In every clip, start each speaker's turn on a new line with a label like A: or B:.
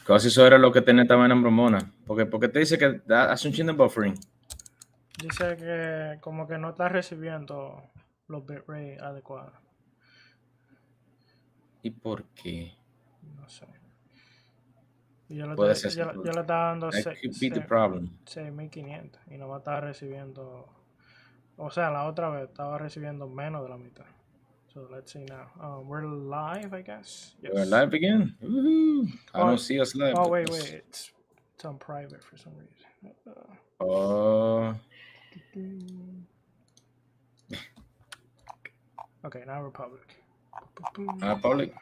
A: Casi eso era lo que tenía esta vaina en bromona. Porque te dice que hace un chin de buffering.
B: Dice que como que no está recibiendo los bitrate adecuados.
A: ¿Y por qué?
B: No sé. Yo le,
A: Puede ser.
B: yo le estaba dando
A: That could be the problem.
B: 6.500 y no va a estar recibiendo. O sea, la otra vez estaba recibiendo menos de la mitad. So let's see now. We're live, I guess.
A: Yes. We're live again. Woohoo! I don't see us live.
B: Oh wait, it's on private for some reason. Okay, now we're public.
A: Public. Public.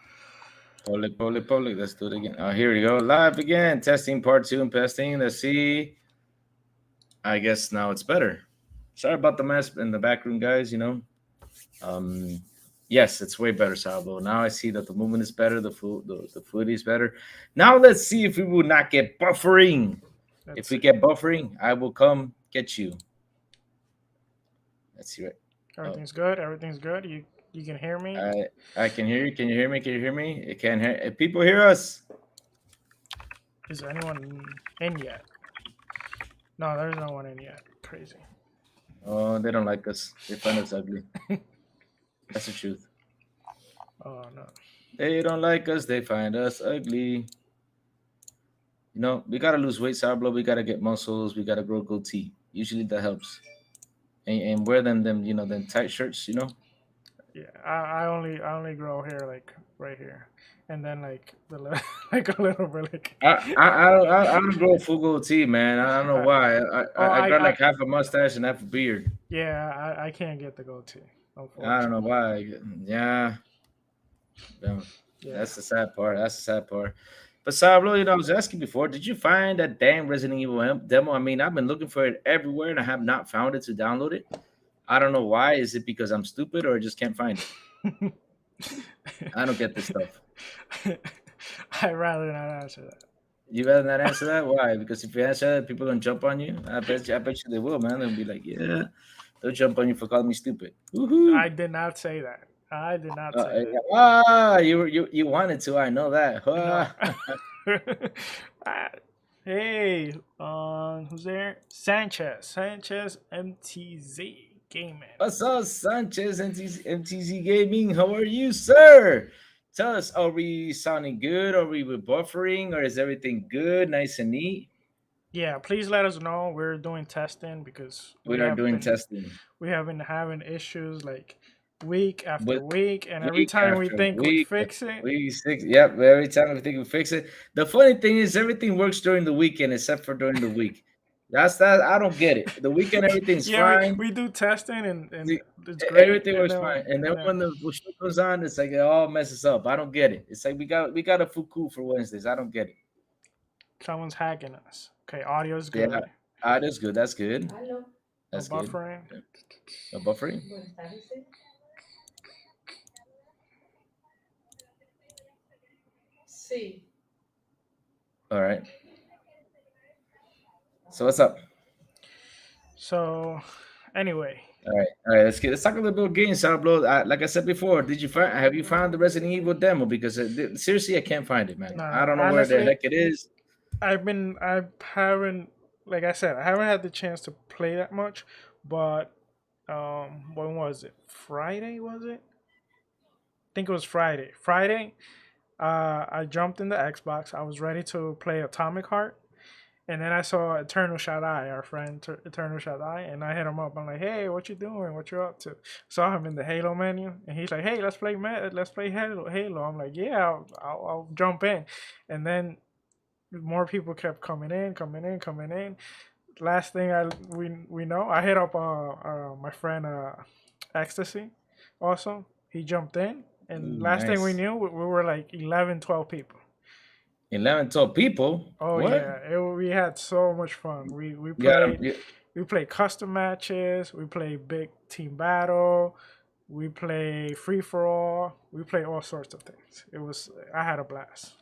A: Let's do it again. Here we go. Live again. Testing part 2 and testing. Let's see. I guess now it's better. Sorry about the mess in the back room, guys. Yes, it's way better, Sourblow. Now I see that the movement is better, the fluidity is better. Now let's see if we will not get buffering. If we get buffering, I will come get you. Let's see. Right.
B: Everything's good. Everything's good. You can hear me.
A: I can hear you. Can you hear me? Can you hear me? It can't hear. If people hear us.
B: Is anyone in yet? No, there's no one in yet. Crazy.
A: Oh, they don't like us. They find us ugly. That's the truth.
B: Oh no.
A: They don't like us. They find us ugly. We gotta lose weight, Sourblow. We gotta get muscles. We gotta grow goatee. Usually that helps. And wear them tight shirts.
B: Yeah, I only grow hair like right here, and then like like a little bit like.
A: I don't grow full goatee, man. I don't know why. I got like half a mustache and half a beard.
B: Yeah, I can't get the goatee.
A: I don't know why. Yeah. That's the sad part. But Sourblow, I was asking before, did you find that damn Resident Evil demo? I mean, I've been looking for it everywhere and I have not found it to download it. I don't know why. Is it because I'm stupid or I just can't find it? I don't get this stuff.
B: I'd rather not answer that.
A: You rather not answer that? Why? Because if you answer that, people are gonna jump on you. I bet you they will, man. They'll be like, yeah. They'll jump on you for calling me stupid. Woo-hoo.
B: I did not say that. I did not say that.
A: You wanted to. I know that.
B: Hey, who's there? Sanchez MTZ Gaming.
A: What's up, Sanchez MTZ Gaming? How are you, sir? Tell us, are we sounding good? Are we buffering? Or is everything good, nice and neat?
B: Yeah, please let us know. We're doing testing because
A: we are doing testing.
B: We have been having issues like week after week, and every time we think we fix it.
A: Yep, every time we think we fix it. The funny thing is everything works during the weekend except for during the week. That's that. I don't get it. The weekend, everything's fine.
B: We do testing and it's great.
A: Everything works fine. And then when the show goes on, it's like it all messes up. I don't get it. It's like we got a fuku for Wednesdays. I don't get it.
B: Someone's hacking us. Okay, audio's good.
A: Yeah, audio's good. That's good.
C: Hello.
A: That's
B: no buffering.
A: Good. No buffering.
C: Sí.
A: All right. So what's up?
B: So, anyway.
A: All right. Let's talk a little bit about games, Sourblow. Like I said before, have you found the Resident Evil demo? Because seriously, I can't find it, man. I don't know honestly, where the heck it is.
B: I haven't, like I said, I haven't had the chance to play that much. But when was it? Friday, was it? I think it was Friday. I jumped in the Xbox. I was ready to play Atomic Heart. And then I saw Eternal Shaddai, our friend Eternal Shaddai, and I hit him up. I'm like, hey, what you doing? What you up to? Saw him in the Halo menu, and he's like, hey, let's play Halo. I'm like, yeah, I'll jump in. And then more people kept coming in. Last thing we know, I hit up my friend Ecstasy also. He jumped in, and last thing we knew, we were like 11, 12 people.
A: 11, 12 people?
B: Oh,
A: what?
B: Yeah. We had so much fun. We played custom matches. We played big team battle. We play free for all. We play all sorts of things. I had a blast.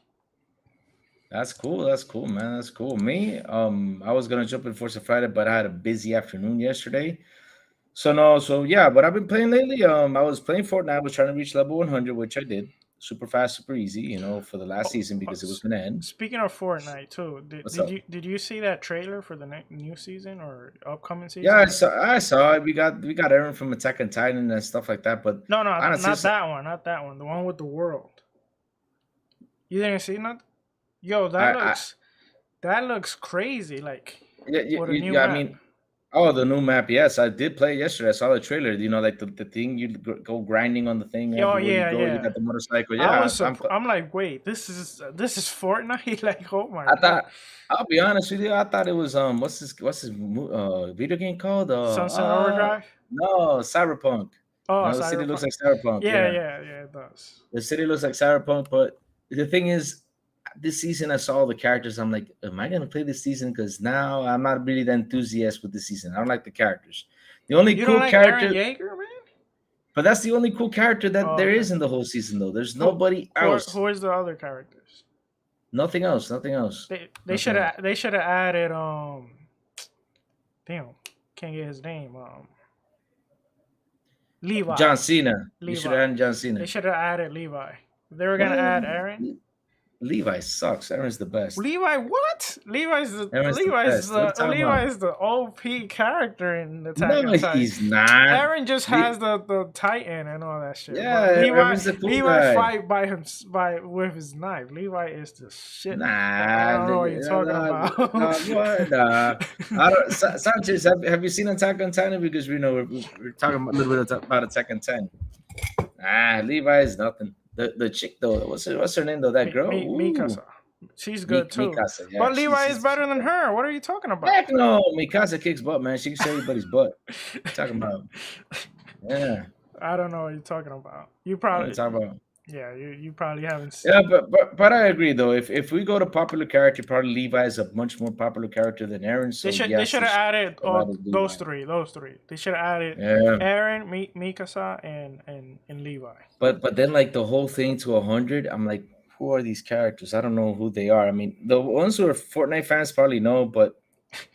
A: That's cool, man. That's cool. Me, I was gonna jump in Forza Friday, but I had a busy afternoon yesterday. So yeah, but I've been playing lately. I was playing Fortnite. I was trying to reach level 100, which I did. super fast, super easy, for the last
B: Oh,
A: season because it was gonna end.
B: speaking of Fortnite too, did,
A: What's
B: did
A: up?
B: you did you see that trailer for the new season or upcoming
A: Yeah, I
B: season?
A: saw. I saw it. We got Aaron from Attack on Titan and stuff like that. But
B: No, no,
A: honestly,
B: not that one, not that one. The one with the world. You didn't see nothing? Yo,
A: I
B: that looks crazy. Like
A: yeah,
B: with a new
A: yeah, I
B: map.
A: mean, oh, the new map. Yes, I did play it yesterday. I saw the trailer. Like the thing you go grinding on the thing
B: Oh
A: everywhere you
B: yeah,
A: go. You
B: yeah.
A: got the motorcycle.
B: I
A: Yeah,
B: was I'm like, wait, this is Fortnite. Like, oh my
A: I
B: god,
A: thought. I'll be honest with you. I thought it was what's his video game called?
B: Sunset Overdrive.
A: No, Cyberpunk.
B: Oh,
A: The city looks
B: Cyberpunk.
A: like Cyberpunk.
B: Yeah,
A: Yeah,
B: yeah, yeah. It does.
A: the city looks like Cyberpunk. But the thing is, this season I saw all the characters. I'm like, am I gonna play this season? Because now I'm not really that enthusiastic with this season. I don't like the characters. The only
B: You don't
A: cool
B: like Aaron
A: character,
B: Yeager, man?
A: but that's the only cool character that
B: Oh,
A: there
B: okay.
A: is in the whole season, though. There's
B: Who
A: nobody else.
B: who is the other characters?
A: Nothing else. Nothing else.
B: They
A: Nothing
B: should
A: else.
B: have added damn, can't get his name Levi.
A: John Cena. You should have
B: Levi.
A: had John
B: They
A: Cena.
B: should have added Levi. If they were gonna
A: Well,
B: add Aaron.
A: Levi sucks. Aaron's the best.
B: Levi, what?
A: Aaron's the best. What are you talking
B: Levi
A: about?
B: is the OP character in Attack
A: No,
B: on Titan.
A: he's not.
B: Aaron just
A: Le-
B: has the Titan and all that shit.
A: yeah,
B: But
A: Aaron's the cool
B: Levi
A: guy.
B: fight with his knife. Levi is the shit.
A: Nah,
B: I don't know what you're talking about.
A: what? Nah. I don't, Sanchez, have you seen Attack on Titan? Because we're talking a little bit about Attack on Titan. Levi is nothing. The chick though, what's her name though? That girl,
B: Mikasa. She's good too.
A: Mikasa. Yeah,
B: But Levi is better than her. What are you talking about?
A: Heck no, Mikasa kicks butt, man. She can show everybody's butt. What you talking about? Yeah,
B: I don't know what you're talking about. You
A: what are
B: probably
A: you talking about?
B: yeah, you probably haven't seen.
A: Yeah, but I agree though. If we go to popular character, probably Levi is a much more popular character than Aaron. So
B: They should have added all those
A: Levi.
B: three. They should have added
A: Yeah,
B: Aaron, Mikasa, and Levi.
A: but then like the whole thing to 100, I'm like, who are these characters? I don't know who they are. I mean, the ones who are Fortnite fans probably know, but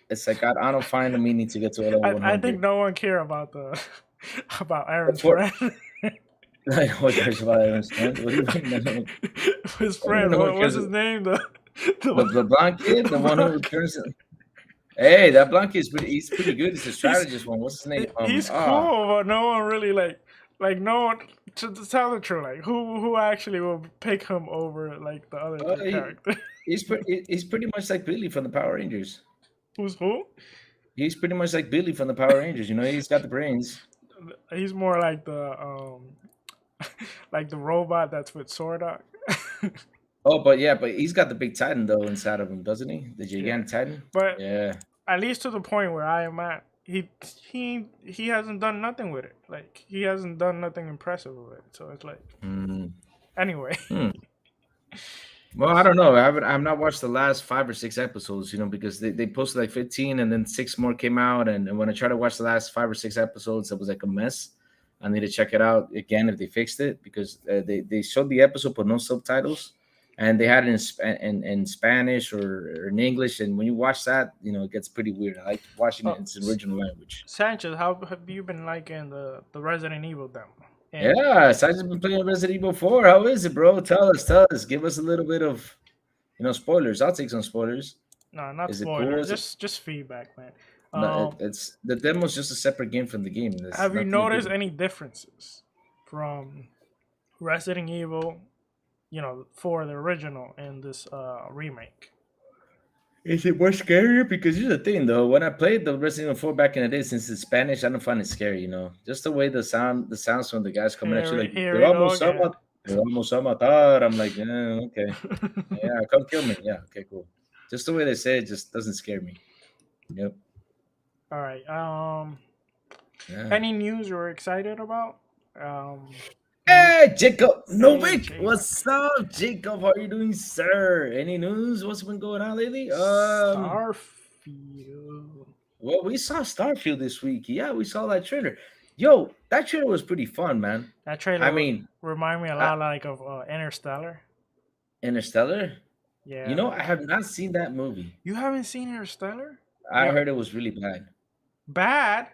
A: it's like I don't find the meaning to get to level
B: I
A: 100.
B: think no one care about the about Aaron's
A: For,
B: friend.
A: like, what cares about Aaron's friend? What do you mean?
B: His
A: I don't
B: friend,
A: know what
B: what's
A: cares.
B: his name?
A: The blonde kid, the one who turns. Hey, that blonde kid's he's pretty good. He's a strategist one. What's his name?
B: He's cool, but no one really like no one. To tell the truth, like who actually will pick him over like the other three characters?
A: He's pretty much like Billy from the Power Rangers.
B: Who's who?
A: He's pretty much like Billy from the Power Rangers. He's got the brains.
B: He's more like the like the robot that's with Sordok.
A: Oh, but he's got the big Titan though inside of him, doesn't he? The gigantic Titan.
B: But
A: Yeah.
B: at least to the point where I am at, he hasn't done nothing with it. Like he hasn't done nothing impressive with it. So it's like anyway.
A: Well, I don't know. I've not watched the last 5 or 6 episodes, because they posted like 15 and then 6 more came out. And when I tried to watch the last 5 or 6 episodes, it was like a mess. I need to check it out again if they fixed it because they showed the episode but no subtitles. And they had it in Spanish or in English. And when you watch that, it gets pretty weird. I like watching it in its original language.
B: Sanchez, how have you been liking the Resident Evil demo?
A: Yeah, so I've just been playing Resident Evil 4. How is it, bro? Tell us. Give us a little bit of, spoilers. I'll take some spoilers.
B: No, not
A: is
B: spoilers.
A: It cool?
B: Just feedback, man.
A: No, it's the demo's just a separate game from the game.
B: Have you noticed any differences from Resident Evil, for the original and this remake?
A: Is it more scarier? Because here's the thing, though. When I played the Resident Evil 4 back in the day, since it's Spanish, I don't find it scary. Just the way the sounds from the guys coming at you, like they're almost matar. I'm like, okay, yeah, come kill me. Yeah, okay, cool. Just the way they say it just doesn't scare me. Yep.
B: All right. Any news you're excited about?
A: Hey, Jacob Novik, what's up, Jacob? How are you doing, sir? Any news? What's been going on lately?
B: Starfield.
A: Well, we saw Starfield this week. Yeah, we saw that trailer. Yo, that trailer was pretty fun, man.
B: That trailer, remind me a lot of Interstellar.
A: Interstellar?
B: Yeah.
A: I have not seen that movie.
B: You haven't seen Interstellar?
A: I heard it was really bad.
B: Bad?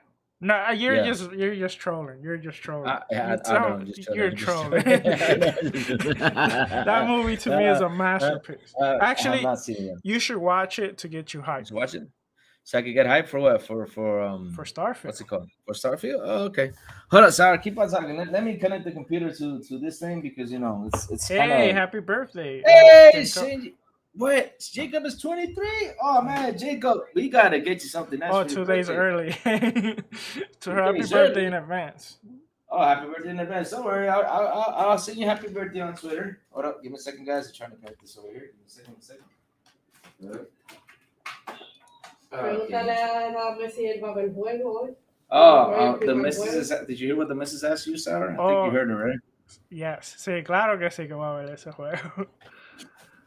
B: No,
A: Yeah.
B: you're just trolling. You're just trolling.
A: I,
B: You
A: I know
B: tell
A: I'm just
B: you're
A: trolling. I'm just
B: trolling.
A: trolling. I know, I'm just
B: That
A: trolling.
B: movie to me is a masterpiece.
A: I have
B: Actually,
A: not seen it.
B: you should watch it to get you hyped
A: Just watch it. So I could get hyped for what?
B: for
A: What's
B: Starfield.
A: it called? For Starfield? Oh, okay. Hold on, Sarah. Keep on talking. Let me connect the computer to this thing because it's kind
B: Hey,
A: of.
B: happy birthday,
A: Hey,
B: Jacob.
A: Shinji. What? Jacob is 23? Oh man, Jacob, we gotta get you something nice
B: Oh,
A: for your
B: 2 days
A: birthday.
B: early. So
A: 2 days
B: happy birthday in
A: early.
B: advance.
A: Oh, happy birthday in advance. Don't worry, I'll send you happy birthday on Twitter. Hold up, give me a second, guys. I'm trying to connect this over here. Give me a second.
C: Pregúntale
A: Okay.
C: a Rafa si él va a ver juego hoy.
A: Oh, the missus is. Did you hear what the missus asked you, Sarah? I think you
B: Oh,
A: heard her, right?
B: yes. Sí, claro que sí que va a ver ese juego.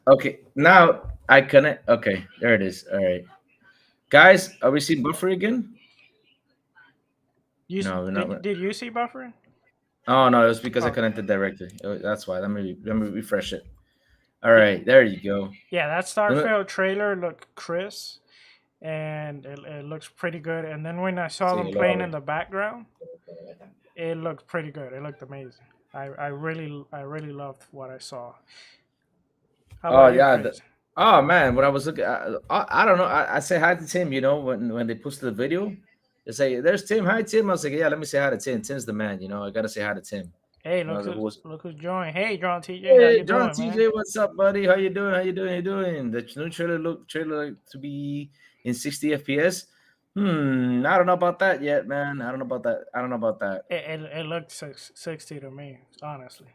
A: Okay, now I connect. Okay, there it is. All right, guys, are we seeing buffer again? No, we're not.
B: Did you see buffering?
A: Oh no, it was because I
B: Okay.
A: connected directly. That's why. Let me refresh it. All right, there you go.
B: Yeah, that
A: Let me
B: Starfield trailer looked crisp and it looks pretty good. And then when I saw
A: say
B: them
A: hello,
B: playing in
A: Albert.
B: the background, it looked pretty good. It looked amazing. I really loved what I saw. How
A: Oh
B: about you,
A: yeah.
B: Chris?
A: Oh man, when I was looking, I don't know. I say hi to Tim. You know, when they posted the video, they say, "There's Tim. Hi, Tim." I was like, "Yeah, let me say hi to Tim. Tim's the man. You know, I gotta say hi to Tim."
B: Hey,
A: You know, who was
B: look who's joined. Hey, John TJ, how
A: Hey,
B: you
A: John
B: doing, man?
A: TJ, what's up, buddy? How you doing? How you doing? How you doing? The new trailer to be in 60 FPS. I don't know about that yet, man. I don't know about that. I don't know about that.
B: It looked 60 to me, honestly.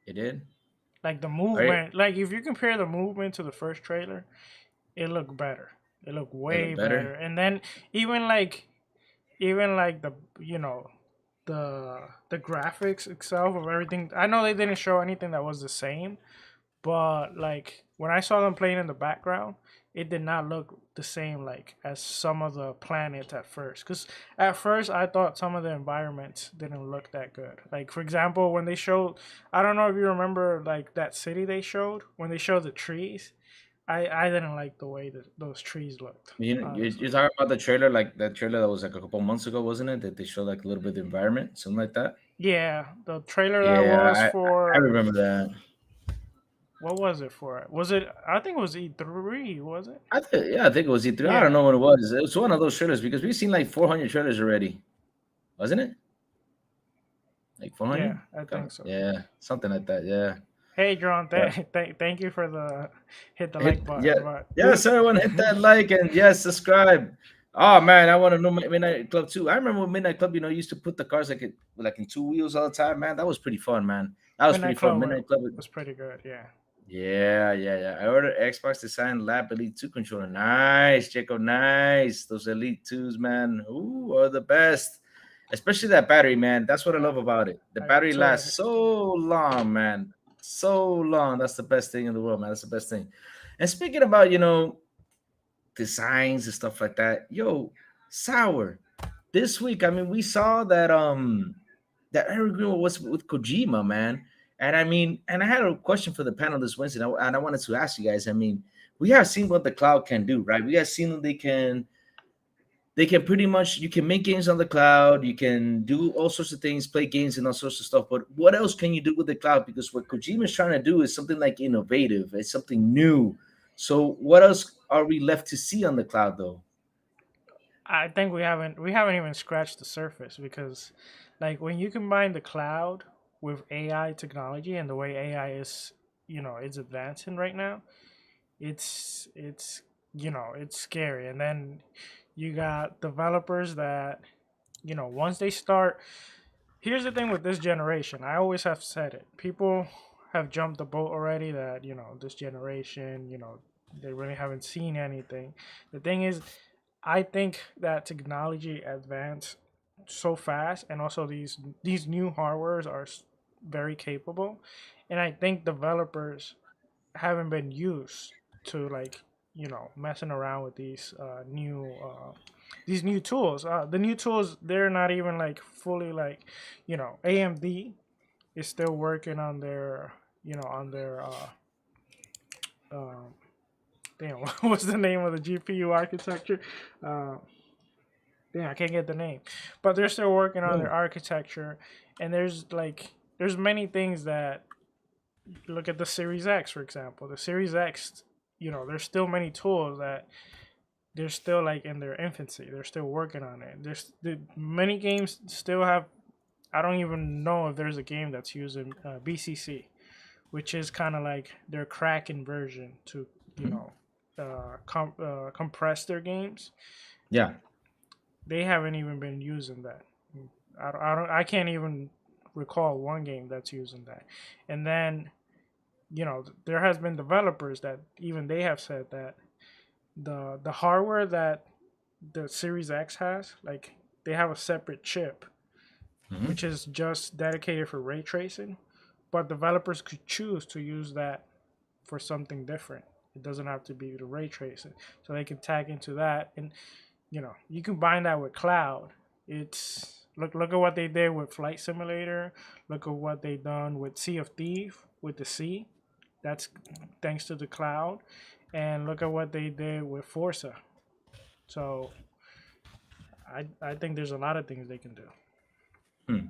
A: It did.
B: Like the
A: All right.
B: movement, like if you compare the movement to the first trailer, it looked better. It looked
A: It look
B: way
A: better.
B: better. And then even like even like the the graphics itself of everything. I know they didn't show anything that was the same, but like when I saw them playing in the background, it did not look the same like as some of the planets at first. Because at first I thought some of the environments didn't look that good. Like for example, when they showed, I don't know if you remember like that city they showed when they showed the trees. I didn't like the way that those trees looked.
A: You're
B: Honestly,
A: talking about the trailer, like that trailer that was like a couple months ago, wasn't it? That they showed like a little bit of the environment, something like that.
B: yeah, the trailer that
A: Yeah,
B: was
A: I
B: for
A: remember that.
B: what was it for? Was it? I think it was E3. Was it?
A: I think it was E3. I don't
B: Yeah,
A: know what it was. It was one of those trailers because we've seen like 400 trailers already, wasn't it? Like
B: yeah,
A: 400?
B: I think so.
A: Yeah, something like that. Yeah.
B: Hey, John,
A: Yeah.
B: thank you for the hit the
A: Hit
B: like button.
A: yeah.
B: But
A: Yes, everyone hit that like and yes, subscribe. Oh man, I want to know Midnight Club too. I remember when Midnight Club, used to put the cars like in two wheels all the time, man. That was pretty fun, man. That was pretty
B: Midnight
A: fun.
B: Club
A: Midnight Club.
B: was pretty good. Yeah.
A: Yeah. I ordered Xbox Design Lab Elite 2 controller. Nice, Jacob. Nice. Those Elite 2s, man. Ooh, are the best. Especially that battery, man. That's what I love about it. The
B: I got
A: battery
B: two right here.
A: lasts so long, man. So long. That's the best thing in the world, man. That's the best thing. And speaking about, designs and stuff like that, yo, Sour. This week, I mean, we saw that Eric Green was with Kojima, man. And I mean, and I had a question for the panel this Wednesday, and I wanted to ask you guys. I mean, we have seen what the cloud can do, right? We have seen that they can pretty much you can make games on the cloud, you can do all sorts of things, play games and all sorts of stuff. But what else can you do with the cloud? Because what Kojima is trying to do is something like innovative, it's something new. So what else are we left to see on the cloud though?
B: I think we haven't even scratched the surface because, like, when you combine the cloud with AI technology and the way AI is, it's advancing right now, it's scary. And then you got developers that, once they start. Here's the thing with this generation. I always have said it. People have jumped the boat already that, this generation, they really haven't seen anything. The thing is, I think that technology advanced so fast, and also these new hardwares are very capable, and I think developers haven't been used to like messing around with these new tools. The new tools, they're not even like fully like AMD is still working on their damn what's the name of the GPU architecture? Uh, yeah, I can't get the name, but they're still working on their
A: No.
B: architecture, and there's many things that look at the Series X, for example. The Series X, there's still many tools that they're still like in their infancy. They're still working on it. Many games still have. I don't even know if there's a game that's using BCC, which is kind of like their Kraken version to
A: Mhm.
B: compress their games.
A: Yeah.
B: They haven't even been using that. I can't even recall one game that's using that. And then there has been developers that even they have said that the hardware that the Series X has, like they have a separate chip
A: Hmm.
B: which is just dedicated for ray tracing, but developers could choose to use that for something different. It doesn't have to be the ray tracing, so they can tag into that, and you combine that with cloud. It's look at what they did with Flight Simulator. Look at what they done with Sea of Thief with the sea. That's thanks to the cloud, and look at what they did with Forza. So I think there's a lot of things they can do.
A: Hmm.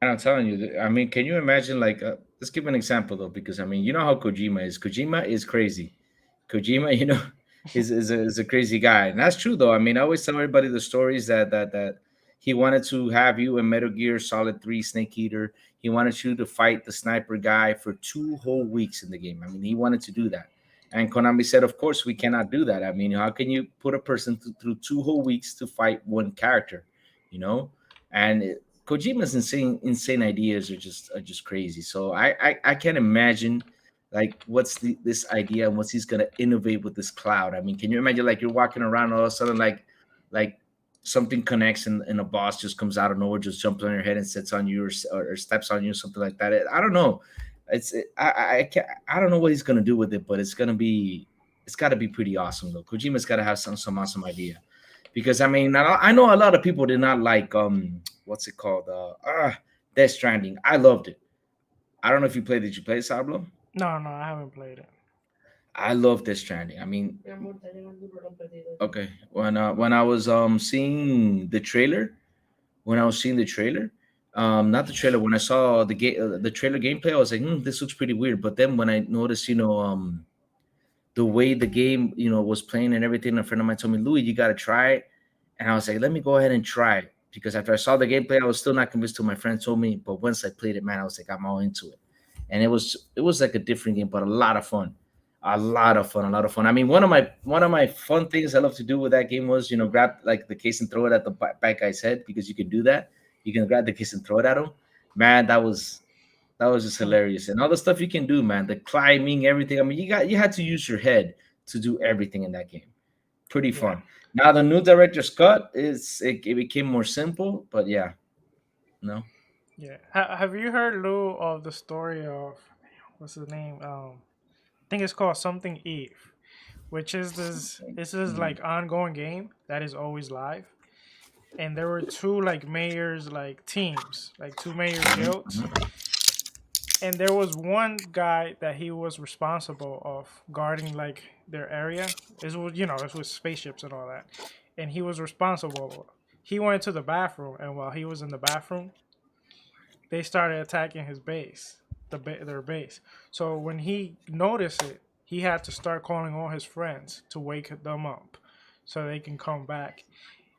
A: And I'm telling you, I mean, can you imagine? Like, let's give an example though, because I mean, you know how Kojima is. Kojima is crazy. Kojima, is a crazy guy, and that's true though. I mean, I always tell everybody the stories that he wanted to have you in Metal Gear Solid 3 Snake Eater. He wanted you to fight the sniper guy for 2 whole weeks in the game. I mean, he wanted to do that, and Konami said, "Of course, we cannot do that. I mean, how can you put a person through 2 whole weeks to fight one character? You know?" And Kojima's insane ideas are just crazy. So I can't imagine like what's this idea and what's he's gonna innovate with this cloud. I mean, can you imagine like you're walking around all of a sudden like something connects and a boss just comes out of nowhere, just jumps on your head and sits on you or steps on you, something like that. I don't know. I can't, I don't know what he's gonna do with it, but it's got to be pretty awesome though. Kojima's got to have some awesome idea because I mean I know a lot of people did not like what's it called Death Stranding. I loved it. I don't know if you played. Did you play Sablo?
B: No, no, I haven't played it.
A: I love Death Stranding. I mean,
C: Mi amor, está llegando un reloj perdido.
A: okay, when I was seeing the trailer, when I was seeing the trailer, not the trailer, when I saw the trailer gameplay, I was like, this looks pretty weird. But then when I noticed, the way the game, was playing and everything, a friend of mine told me, Louis, you got to try it. And I was like, let me go ahead and try it. Because after I saw the gameplay, I was still not convinced till my friend told me. But once I played it, man, I was like, I'm all into it. And it was like a different game, but a lot of fun. A lot of fun, a lot of fun. I mean, one of my fun things I love to do with that game was, grab like the case and throw it at the bad guy's head because you can do that. You can grab the case and throw it at him. Man, that was just hilarious. And all the stuff you can do, man, the climbing, everything. I mean, you had to use your head to do everything in that game. Pretty
B: Yeah,
A: fun. Now the new director's cut it became more simple, but yeah, no.
B: yeah. Have you heard, Lou, of the story of what's his name? I think it's called something Eve, which is this
A: Mm.
B: like ongoing game that is always live. And there were two like mayors like teams, like two mayor
A: Mhm,
B: guilds,
A: mhm.
B: and there was one guy that he was responsible of guarding like their area. It was spaceships and all that, and he was responsible. He went to the bathroom, and while he was in the bathroom, they started attacking his base, their base. So when he noticed it, he had to start calling all his friends to wake them up, so they can come back.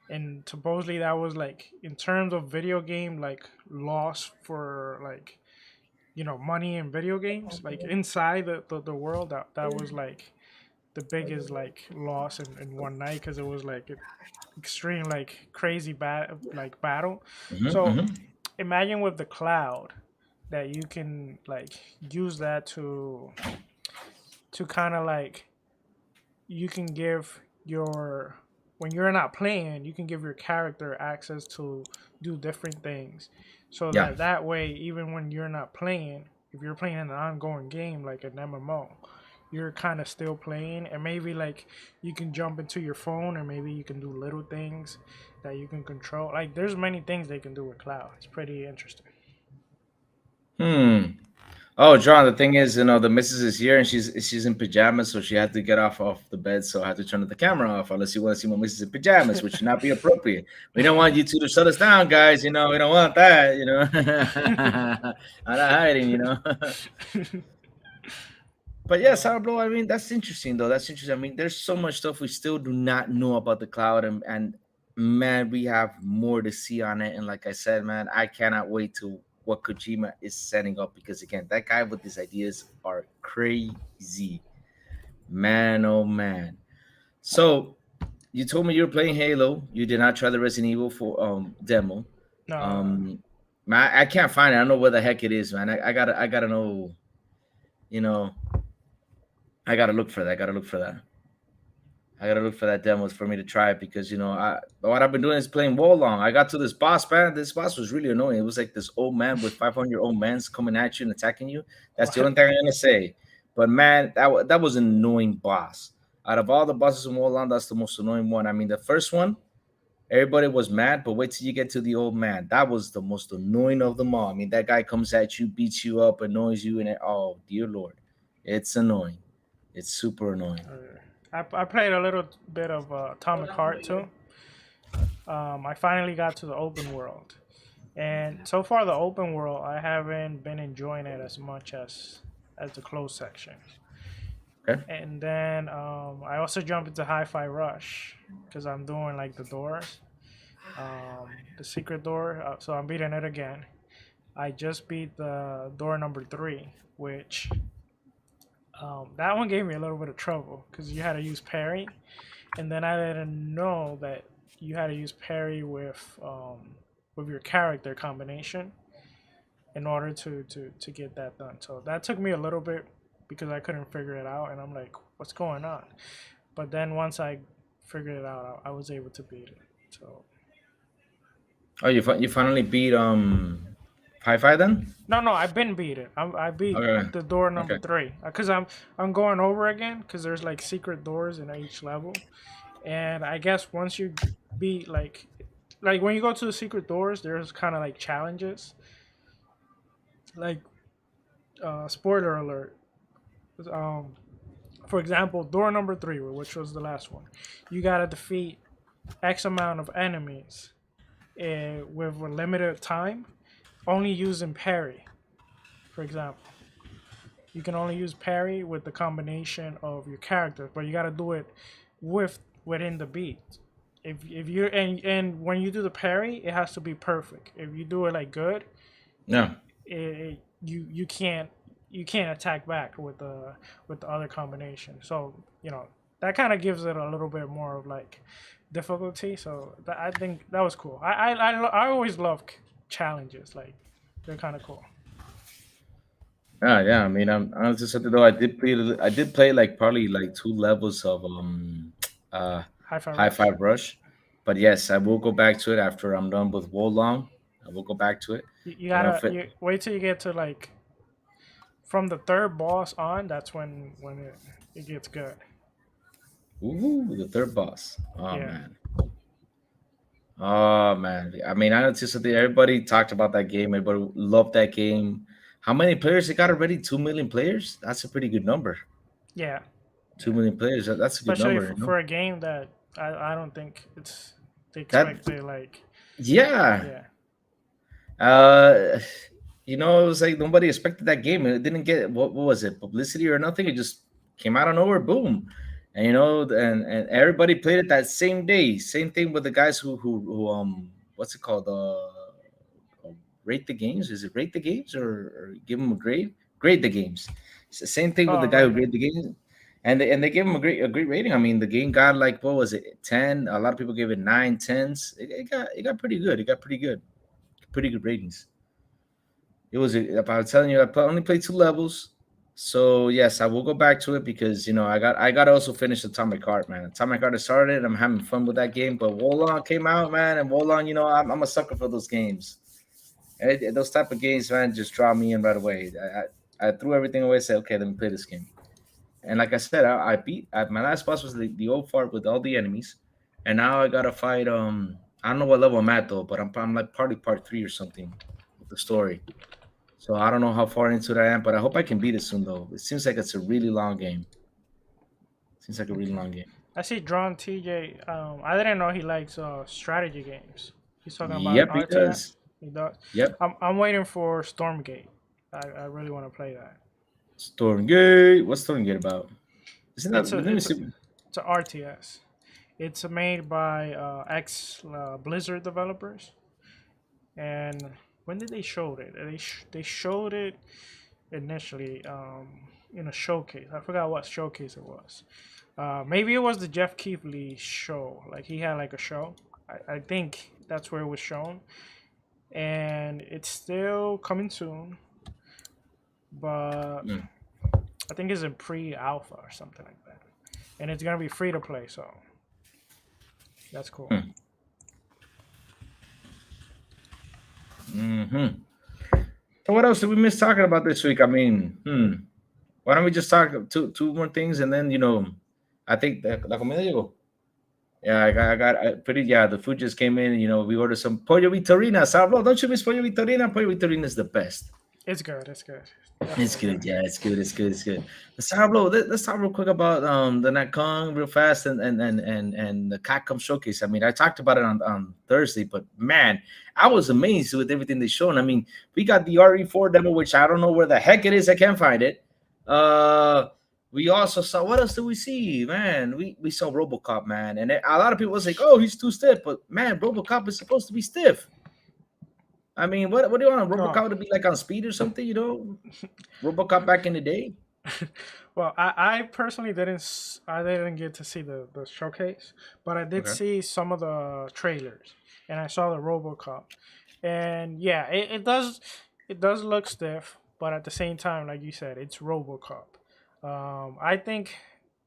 B: And supposedly that was like in terms of video game like loss for like money in video games like inside the world that was like the biggest like loss in one night because it was like an extreme like crazy like battle.
A: Mhm,
B: So
A: mhm.
B: imagine with the cloud that you can like use that to kind of like you can give your when you're not playing you can give your character access to do different things so
A: Yeah.
B: that way even when you're not playing if you're playing an ongoing game like an MMO you're kind of still playing and maybe like you can jump into your phone or maybe you can do little things that you can control like there's many things they can do with cloud. It's pretty interesting.
A: Hmm. Oh, John, the thing is, the missus is here and she's in pajamas, so she had to get off the bed. So I had to turn the camera off unless you want to see my missus in pajamas, which should not be appropriate. We don't want you two to shut us down, guys. We don't want that. I'm not hiding. But yes,
B: Uh,
A: Sourblow, I mean, that's interesting though. That's interesting. I mean, there's so much stuff we still do not know about the cloud, and man, we have more to see on it. And like I said, man, I cannot wait to what Kojima is setting up, because again, that guy with his ideas are crazy, man. Oh man. So you told me you were playing Halo. You did not try the Resident Evil for demo.
B: no,
A: Um, man, I can't find it. I don't know where the heck it is, man. I gotta know. You know, I gotta look for that. I gotta look for that. I gotta look for that demos for me to try it, because what I've been doing is playing Wolong. I got to this boss, man. This boss was really annoying. It was like this old man with 500 old men's coming at you and attacking you. That's the
B: what?
A: only thing I'm gonna say. But man, that was an annoying boss. Out of all the bosses in Wolong, that's the most annoying one. I mean, the first one, everybody was mad, but wait till you get to the old man. That was the most annoying of them all. I mean, that guy comes at you, beats you up, annoys you, and oh dear lord, it's annoying. It's super annoying.
B: I played a little bit of Atomic Heart too. I finally got to the open world, and so far the open world I haven't been enjoying it as much as the closed section.
A: Okay.
B: And then I also jumped into Hi-Fi Rush because I'm doing like the doors, the secret door. So I'm beating it again. I just beat the door number 3, which that one gave me a little bit of trouble because you had to use parry, and then I didn't know that you had to use parry with your character combination in order to get that done. So that took me a little bit because I couldn't figure it out, and I'm like, what's going on? But then once I figured it out, I was able to beat it. So
A: Oh, you finally beat Hi-Fi then?
B: no, no, I've been beat it. I beat
A: Okay.
B: the door number
A: Okay.
B: 3 because I'm going over again because there's like secret doors in each level, and I guess once you beat like when you go to the secret doors, there's kind of like challenges. Like spoiler alert. Um, for example, door number 3, which was the last one, you gotta defeat X amount of enemies with a limited time, only using parry. For example, you can only use parry with the combination of your characters, but you gotta do it within the beat. If you and when you do the parry, it has to be perfect. If you do it like good,
A: Yeah.
B: you can't attack back with the other combination. So that kind of gives it a little bit more of like difficulty. So I think that was cool. I always love challenges. Like they're kind of cool.
A: Yeah. I mean, I'm just something though. I did play like probably like two levels of uh
B: Hi-Fi
A: High
B: Rush.
A: Five Rush, but yes, I will go back to it after I'm done with Wolong. I will go back to it.
B: You
A: You know,
B: gotta
A: fit.
B: you wait till you get to like from the third boss on. That's when it gets good.
A: Ooh, the third boss. Oh
B: Yeah,
A: man. Oh man. I mean, I noticed that everybody talked about that game. Everybody loved that game. How many players it got already? 2 million players. That's a pretty good number.
B: yeah,
A: Two
B: yeah.
A: million players. That's a good
B: Especially
A: number.
B: for a game that I don't think they
A: That.
B: expect it like
A: Yeah.
B: yeah.
A: Uh, it was like nobody expected that game. It didn't get what was it, publicity or nothing. It just came out of nowhere, boom. And and everybody played it that same day. Same thing with the guys who what's it called? Rate the games. Is it rate the games or give them a grade? Grade the games. It's the same thing with the
B: Oh
A: guy who
B: right.
A: graded the games. And they gave him a great rating. I mean, the game got like what was it, 10? A lot of people gave it 9, 10s. It got pretty good. It got pretty good ratings. If I was telling you, only played two levels. So yes, I will go back to it because I got to also finish Atomic Heart, man. Atomic Heart has started. I'm having fun with that game, but Wolong came out, man, and Wolong, I'm a sucker for those games. Those type of games, man, just draw me in right away. I threw everything away, said, okay, let me play this game. And like I said, my last boss was the old fart with all the enemies, and now I gotta fight. I don't know what level I'm at though, but I'm like part 3 or something with the story. So I don't know how far into that I am, but I hope I can beat it soon. Though it seems like it's a really long game. Seems like a really long game.
B: I see Drawn TJ. I didn't know he likes strategy games. He's talking about
A: Yep, he does.
B: RTS. He does.
A: Yep.
B: I'm waiting for Stormgate. I really want to play that.
A: Stormgate. What's Stormgate about? Isn't that?
B: It's a
A: Let me
B: it's a
A: see.
B: it's a RTS. It's made by ex Blizzard developers. And when did they show it? They showed it initially in a showcase. I forgot what showcase it was. Maybe it was the Jeff Keighley show. Like he had like a show. I think that's where it was shown, and it's still coming soon. But
A: Mm.
B: I think it's in pre-alpha or something like that, and it's gonna be free to play. So that's cool.
A: Mm-hmm. So what else did we miss talking about this week? I mean, why don't we just talk two more things and then I think la comida llegó. Yeah, pretty. Yeah, the food just came in. We ordered some pollo vitorina. Salvo, don't you miss pollo vitorina? Pollo vitorina is the best.
B: It's good. It's good.
A: It's good. Yeah, it's good. It's good. It's good. Salvo, let's talk real quick about the Nakong real fast and the Catcom showcase. I mean, I talked about it on Thursday, but man, I was amazed with everything they shown. I mean, we got the RE4 demo, which I don't know where the heck it is. I can't find it. We also saw, what else did we see? Man, we saw RoboCop, man, and a lot of people was like, "Oh, he's too stiff," but man, RoboCop is supposed to be stiff. I mean, what do you want RoboCop to be like on speed or something? RoboCop back in the day.
B: Well, I personally didn't get to see the showcase, but I did see some of the trailers, and I saw the RoboCop, and yeah, it does look stiff, but at the same time, like you said, it's RoboCop. I think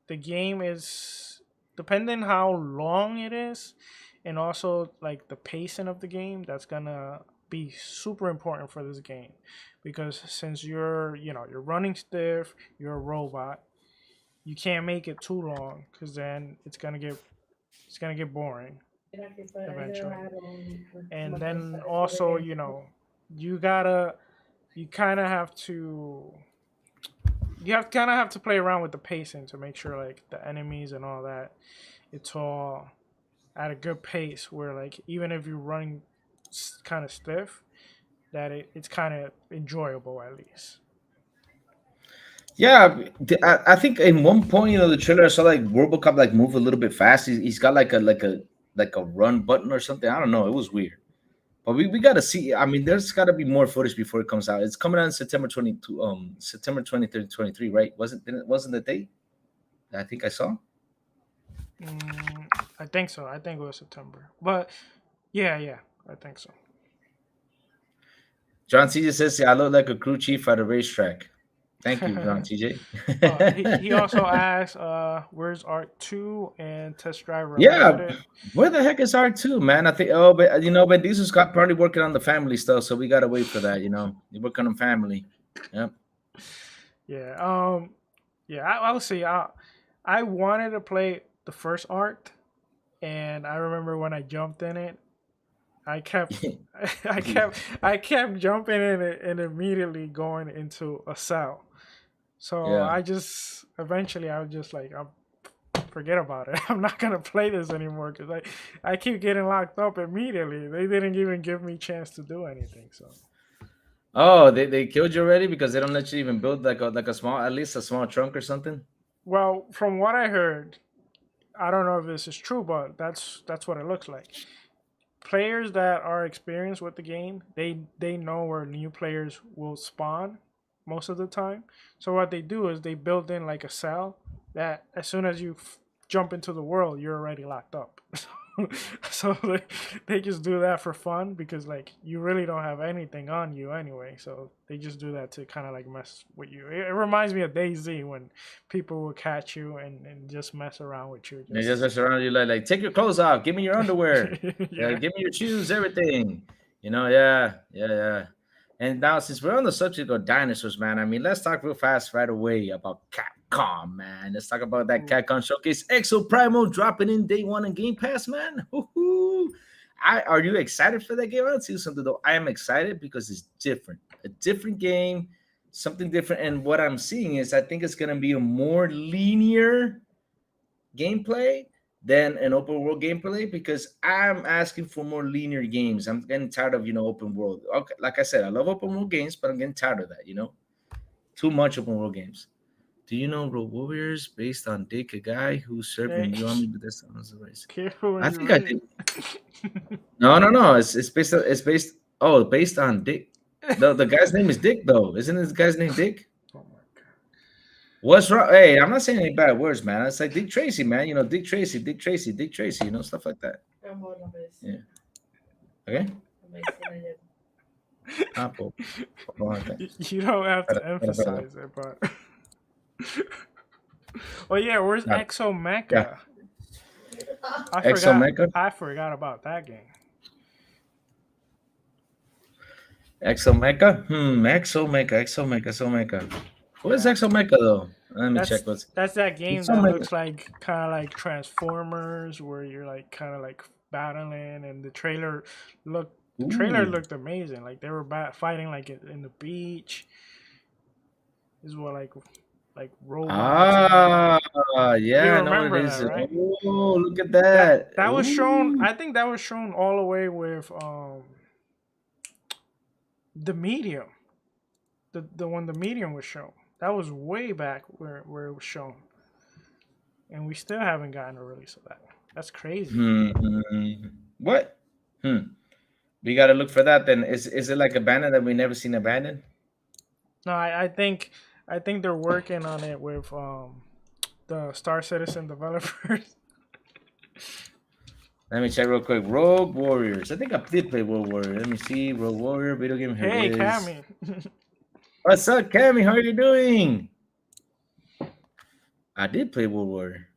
B: the game is, depending how long it is, and also like the pacing of the game, that's gonna be super important for this game, because since you're running stiff, you're a robot, you can't make it too long, because then it's gonna get boring eventually. And then also, you gotta you kind of have to play around with the pacing to make sure like the enemies and all that, it's all at a good pace, where like even if you're running kind of stiff, that it's kind of enjoyable at least.
A: Yeah, I think in one point, the trailer I saw like RoboCop like move a little bit fast. He's got like a run button or something. I don't know. It was weird, but we got to see. I mean, there's got to be more footage before it comes out. It's coming out in September 22, September 23rd, 23, right? Wasn't the date? I think I saw.
B: I think so. I think it was September, but yeah, I think so.
A: John CJ says, "I look like a crew chief at a racetrack." Thank you, John TJ.
B: He also asked, "Where's R2 and Test Driver?"
A: Yeah, where the heck is R2, man? I think. Oh, but but this is probably working on the family stuff, so we gotta wait for that. You're working on family. Yep.
B: Yeah. Yeah. I'll see. I wanted to play the first arc, and I remember when I jumped in it, I kept jumping in it and immediately going into a cell. So
A: Yeah.
B: I was just like, forget about it. I'm not gonna play this anymore, because I keep getting locked up immediately. They didn't even give me a chance to do anything. So.
A: Oh, they killed you already because they don't let you even build like a small, at least a small trunk or something.
B: Well, from what I heard, I don't know if this is true, but that's what it looks like. Players that are experienced with the game, they know where new players will spawn most of the time. So what they do is they build in like a cell that as soon as you jump into the world, you're already locked up. So they just do that for fun, because like you really don't have anything on you anyway. So they just do that to kind of like mess with you. It reminds me of DayZ, when people will catch you and just mess around with you.
A: They just mess around you like take your clothes off, give me your underwear,
B: Yeah.
A: give me your shoes, everything. Yeah. And now, since we're on the subject of dinosaurs, man, I mean, let's talk real fast right away about Capcom, man. Let's talk about that Capcom showcase. Exo Primal dropping in day one on Game Pass, man. Woo-hoo. Are you excited for that game? I'll tell you something though. I am excited because it's different. a different game, something different. And what I'm seeing is I think it's gonna be a more linear gameplay than an open world gameplay because I'm asking for more linear games. I'm getting tired of open world. Okay, like I said, I love open world games, but I'm getting tired of that. Too much open world games. Do you know Road Warriors based on Dick, a guy who served in
B: Hey,
A: the army, but that's not the race?
B: careful when
A: I
B: you
A: think I
B: read
A: did.
B: it.
A: No. It's based on Dick. The guy's name is Dick though. Isn't this guy's name Dick?
B: Oh my god.
A: What's wrong? Hey, I'm not saying any bad words, man. It's like Dick Tracy, man. Dick Tracy, stuff like that.
C: Amor, la vez.
A: Yeah. Okay.
C: La medicina ya.
A: Apple.
B: You don't have to emphasize it, but. Oh yeah, where's
A: Yeah.
B: Exo Mecha?
A: Yeah.
B: I
A: Mecha?
B: I forgot about that game.
A: Exo Mecha? Exo Mecha. What is Exo Mecha though? Let me check what's.
B: That's that game
A: Exo
B: that
A: Mecha.
B: looks like kind of like Transformers, where you're like kind of like battling, and the trailer looked amazing. Like they were fighting like in the beach. This is what like robots.
A: Yeah,
B: You remember that, right?
A: Oh, look at that.
B: That was shown.
A: Ooh.
B: I think that was shown all the way with the Medium. The one the Medium was shown. That was way back where it was shown, and we still haven't gotten a release of that. That's crazy.
A: What? We got to look for that then. Is it like abandoned that we never seen abandoned?
B: No, I think they're working on it with the Star Citizen developers.
A: Let me check real quick. Rogue Warriors. I think I did play Rogue Warrior. Let me see. Rogue Warrior video game. Here
B: Hey,
A: it is.
B: Cammy.
A: What's up, Cammy? How are you doing? I did play Rogue Warrior.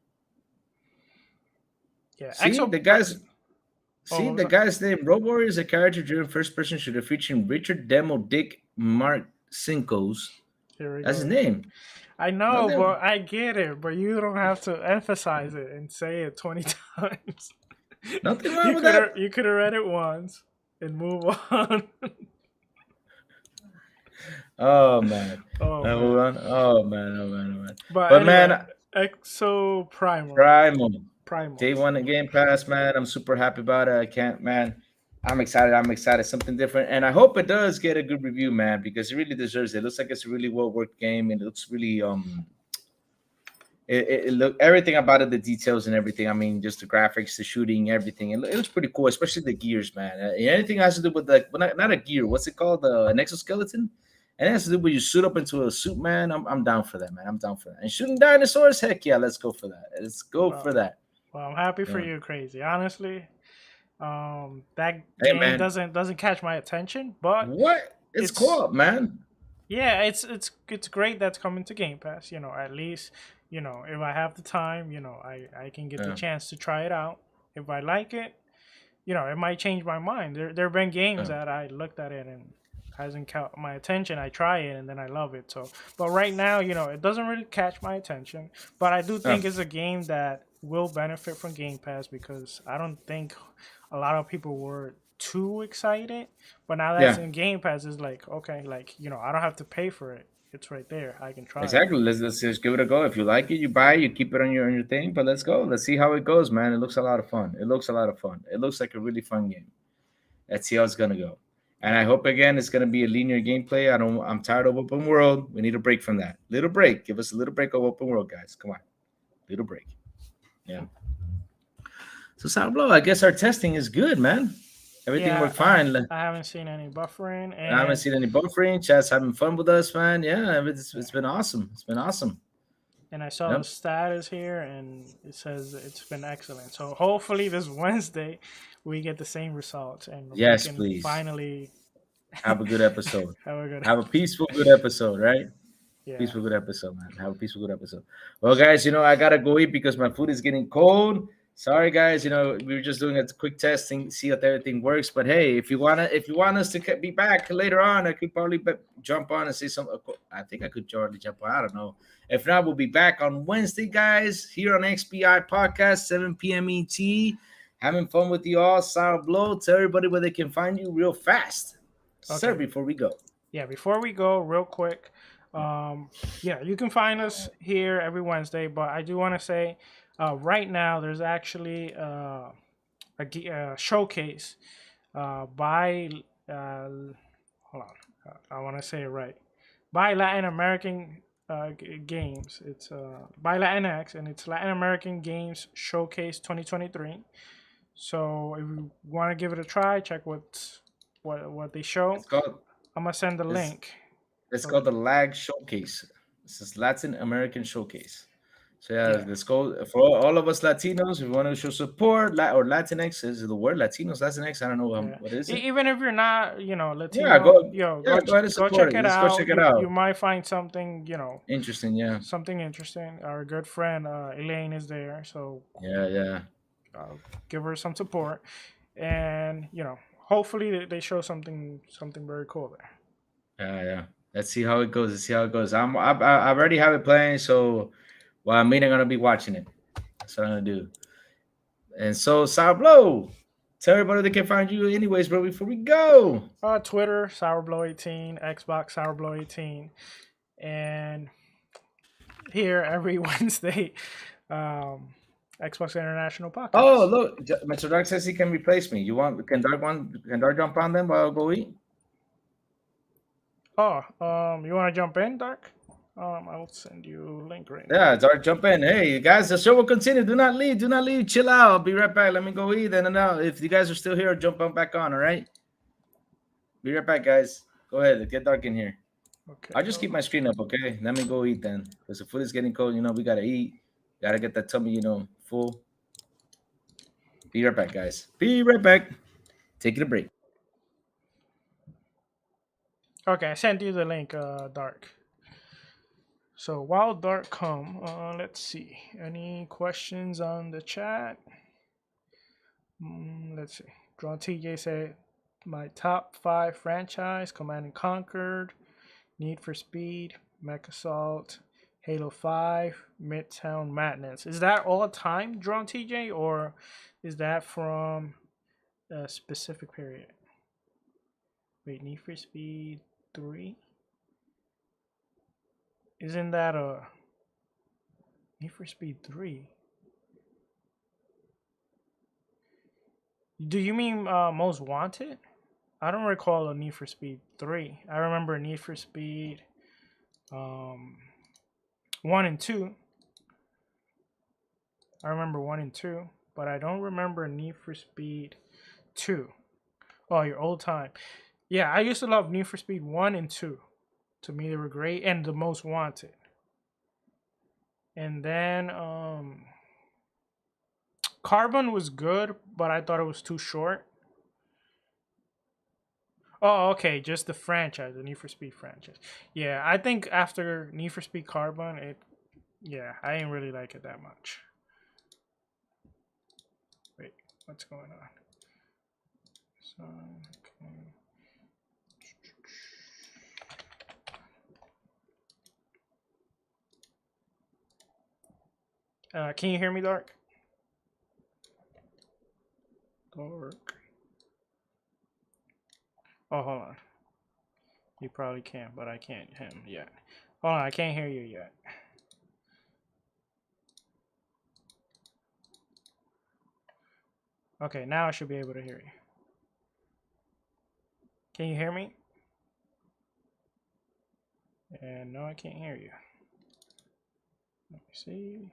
B: Yeah,
A: see
B: Exo...
A: the guys. See
B: Oh,
A: the guy's name. Rogue Warrior is a character-driven first-person shooter featuring Richard Demo Dick Mark Sinkos. That's his name.
B: I know, but I get it. But you don't have to emphasize it and say it 20 times.
A: Nothing wrong with that.
B: You could have read it once and move on.
A: Oh man.
B: Oh
A: man.
B: But anyway,
A: man,
B: Exo Primal.
A: Day one of Game Pass, man. I'm super happy about it. I can't, man. I'm excited. Something different, and I hope it does get a good review, man, because it really deserves it. It looks like it's a really well worked game, and it looks really It look everything about it, the details and everything. I mean, just the graphics, the shooting, everything. It looks pretty cool, especially the gears, man. Anything has to do with not a gear. What's it called? An exoskeleton. And it has to do with you suit up into a suit, man. I'm down for that, man. I'm down for that. And shooting dinosaurs, heck yeah, let's go for that. Let's go for that.
B: Well, I'm happy for you, Crazy. Honestly, that game doesn't catch my attention, but
A: what? It's cool, man.
B: Yeah, it's great that's coming to Game Pass. At least if I have the time, I can get the chance to try it out. If I like it, it might change my mind. There have been games that I looked at it and hasn't caught my attention. I try it and then I love it. So, but right now, it doesn't really catch my attention. But I do think it's a game that will benefit from Game Pass because I don't think a lot of people were too excited. But now that's in Game Pass, it's like, okay, like, I don't have to pay for it. It's right there. I can try
A: it. Let's just give it a go. If you like it, you buy it, you keep it on your thing. But let's go. Let's see how it goes, man. It looks a lot of fun. It looks like a really fun game. Let's see how it's gonna go. And I hope again it's gonna be a linear gameplay. I'm tired of open world. We need a break from that. Little break. Give us a little break of open world, guys. Come on. Little break. Yeah. So Sourblow, I guess our testing is good, man. Everything worked fine.
B: I haven't seen any buffering.
A: I haven't seen any buffering. Chat's having fun with us, man. Yeah, it's been awesome. It's been awesome.
B: And I saw the status here, and it says it's been excellent. So hopefully this Wednesday we get the same results, and we can
A: please
B: finally
A: have a good episode.
B: have
A: a peaceful, good episode, right?
B: Yeah.
A: Peaceful, good episode, man. Have a peaceful, good episode. Well, guys, I gotta go eat because my food is getting cold. Sorry, guys. We were just doing a quick testing, see if everything works. But hey, if you want us to be back later on, I could probably jump on and say something. I think I could probably jump on. I don't know. If not, we'll be back on Wednesday, guys, here on XBI Podcast, 7 p.m. ET. Having fun with you all. Sourblow. Tell everybody where they can find you real fast. Okay. Sir, before we go.
B: yeah, before we go, real quick, yeah, you can find us here every Wednesday, but I do want to say, right now there's actually a showcase by hold on, I want to say it right, by Latin American Games. It's by Latinx, and it's Latin American Games Showcase 2023. So if you want to give it a try, check what they show.
A: It's called
B: I'm gonna send the
A: it's
B: link.
A: it's
B: Okay.
A: called the Lag Showcase. This is Latin American Showcase. So yeah,
B: Yeah.
A: let's go for all of us Latinos. If we want to show support, or Latinx is the word Latinos, Latinx. I don't know
B: Yeah.
A: what is it.
B: Even if you're not,
A: Yeah,
B: Latino,
A: go. Yeah, go ahead and
B: go
A: support
B: check
A: it.
B: it
A: Let's go
B: out.
A: check it
B: You
A: out.
B: might find something,
A: Interesting. Yeah.
B: something interesting. Our good friend Elaine is there, so
A: Yeah. Yeah.
B: give her some support, and hopefully they show something very cool there.
A: Yeah. Yeah. Let's see how it goes. Let's see how it goes. I already have it playing, so well, I'm gonna be watching it. That's what I'm gonna do. And so, Sourblow, tell everybody they can find you anyways, bro. Before we go.
B: Twitter Sourblow18, Xbox Sourblow18, and here every Wednesday, um, Xbox International
A: Oh,
B: Podcast.
A: look, Mr. Dark says he can replace me. You want? Can Dark jump on them while I go eat?
B: Oh, you want to jump in, Dark? I'll send you a link right now.
A: Yeah, Dark, jump in. Hey, guys, the show will continue. Do not leave. Do not leave. Chill out. I'll be right back. Let me go eat. And now, if you guys are still here, jump on back on. All right. Be right back, guys. Go ahead. Get Dark in here.
B: Okay.
A: I'll just keep my screen up, okay? Let me go eat then, because the food is getting cold. We gotta eat. Gotta get that tummy, full. Be right back, guys. Be right back. Taking a break.
B: Okay, I sent you the link, Dark. So while Dark come, let's see. Any questions on the chat? Let's see. Draw TJ said my top 5 franchise: Command and Conquered, Need for Speed, Mech Assault, Halo 5, Midtown Madness. Is that all time, Drawn TJ, or is that from a specific period? Wait, Need for Speed 3? Isn't that a Need for Speed 3? Do you mean Most Wanted? I don't recall a Need for Speed 3. I remember Need for Speed 1 and 2. I remember 1 and 2, but I don't remember Need for Speed 2. Oh, your old time. Yeah, I used to love Need for Speed 1 and 2. To me, they were great, and the Most Wanted. And then Carbon was good, but I thought it was too short. Oh, okay, just the franchise, the Need for Speed franchise. Yeah, I think after Need for Speed Carbon, I didn't really like it that much. Wait, what's going on? So, okay. Can you hear me, Dark? Dark. Oh, hold on. You probably can, but I can't hear him yet. Hold on, I can't hear you yet. Okay, now I should be able to hear you. Can you hear me? And no, I can't hear you. Let me see.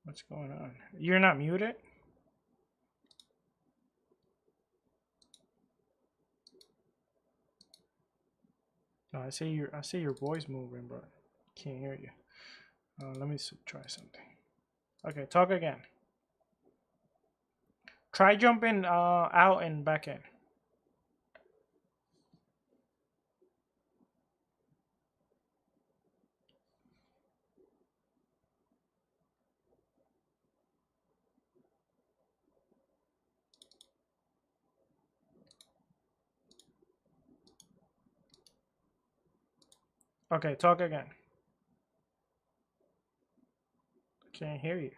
B: What's going on? You're not muted? No, I see your voice moving, but can't hear you. Let me try something. Okay, talk again. Try jumping out and back in. Okay, talk again. Can't hear you.